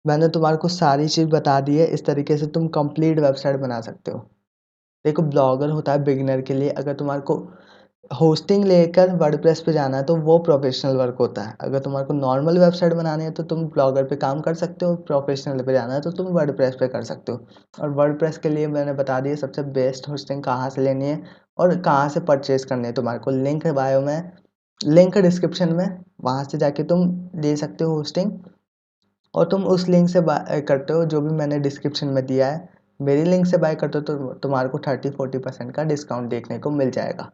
मैंने तुम्हारे को सारी चीज़ बता दी है, इस तरीके से तुम कंप्लीट वेबसाइट बना सकते हो। देखो ब्लॉगर होता है बिगिनर के लिए, अगर तुम्हारे को होस्टिंग लेकर वर्डप्रेस पे जाना है तो वो प्रोफेशनल वर्क होता है। अगर तुम्हारे को नॉर्मल वेबसाइट बनानी है तो तुम ब्लॉगर पे काम कर सकते हो, प्रोफेशनल पे जाना है तो तुम वर्डप्रेस पे कर सकते हो। और वर्डप्रेस के लिए मैंने बता दिया सबसे बेस्ट होस्टिंग कहाँ से लेनी है और कहाँ से परचेज करनी है। तुम्हारे को लिंक है बायो में, लिंक है डिस्क्रिप्शन में, वहाँ से जाके तुम ले सकते हो होस्टिंग। और तुम उस लिंक से बाय करते हो जो भी मैंने डिस्क्रिप्शन में दिया है, मेरी लिंक से बाय करते हो तो तुम्हारे को 30-40% का डिस्काउंट देखने को मिल जाएगा।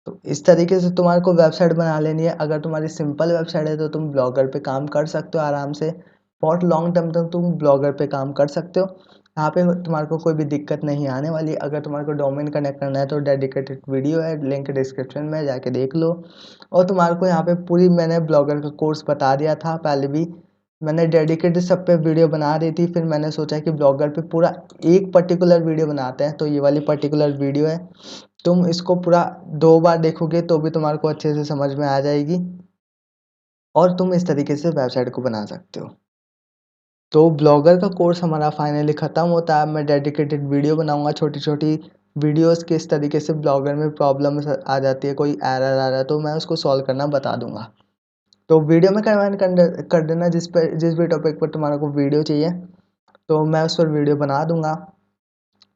तो इस तरीके से तुम्हारे को वेबसाइट बना लेनी है। अगर तुम्हारी सिंपल वेबसाइट है तो तुम ब्लॉगर पे काम कर सकते हो आराम से, बहुत लॉन्ग टर्म तक तुम ब्लॉगर पे काम कर सकते हो। यहाँ पे तुम्हारे को कोई भी दिक्कत नहीं आने वाली। अगर तुम्हारे को डोमेन कनेक्ट करना है तो डेडिकेटेड वीडियो है, लिंक डिस्क्रिप्शन में जाके देख लो। और तुम्हारे को यहाँ पे पूरी मैंने ब्लॉगर का कोर्स बता दिया था पहले भी, मैंने डेडिकेटेड सब पे वीडियो बना दी थी, फिर मैंने सोचा कि ब्लॉगर पे पूरा एक पर्टिकुलर वीडियो बनाते हैं, तो ये वाली पर्टिकुलर वीडियो है। तुम इसको पूरा 2 बार देखोगे तो भी तुम्हारे को अच्छे से समझ में आ जाएगी, और तुम इस तरीके से वेबसाइट को बना सकते हो। तो ब्लॉगर का कोर्स हमारा फाइनली ख़त्म होता है। मैं डेडिकेटेड वीडियो बनाऊँगा, छोटी-छोटी वीडियोज़ किस तरीके से ब्लॉगर में प्रॉब्लम्स आ जाती है, कोई एरर आ रहा है तो मैं उसको सॉल्व करना बता दूँगा। तो वीडियो में कमेंट कर देना जिस भी टॉपिक पर तुम्हारे को वीडियो चाहिए, तो मैं उस पर वीडियो बना दूँगा।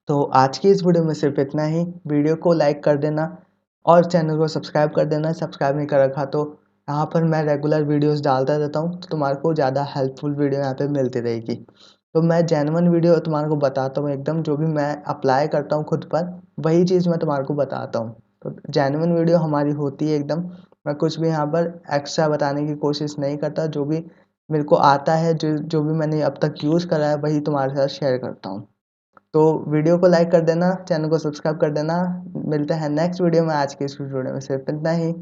तो आज की इस वीडियो में सिर्फ इतना ही। वीडियो को लाइक कर देना और चैनल को सब्सक्राइब कर देना। सब्सक्राइब नहीं कर रखा तो यहाँ पर मैं रेगुलर वीडियोस डालता रहता हूँ, तो तुम्हारे को ज़्यादा हेल्पफुल वीडियो यहाँ पे मिलती रहेगी। तो मैं जेन्युइन वीडियो तुम्हारे को बताता हूँ, एकदम जो भी मैं अप्लाई करता हूँ खुद पर, वही चीज़ मैं तुम्हारे को बताता हूँ। तो जेन्युइन वीडियो हमारी होती है एकदम। मैं कुछ भी यहाँ पर एक्स्ट्रा बताने की कोशिश नहीं करता। जो भी मेरे को आता है, जो भी मैंने अब तक यूज़ करा है, वही तुम्हारे साथ शेयर करता हूँ। तो वीडियो को लाइक कर देना, चैनल को सब्सक्राइब कर देना। मिलते हैं नेक्स्ट वीडियो में। आज की इस वीडियो में सिर्फ इतना ही।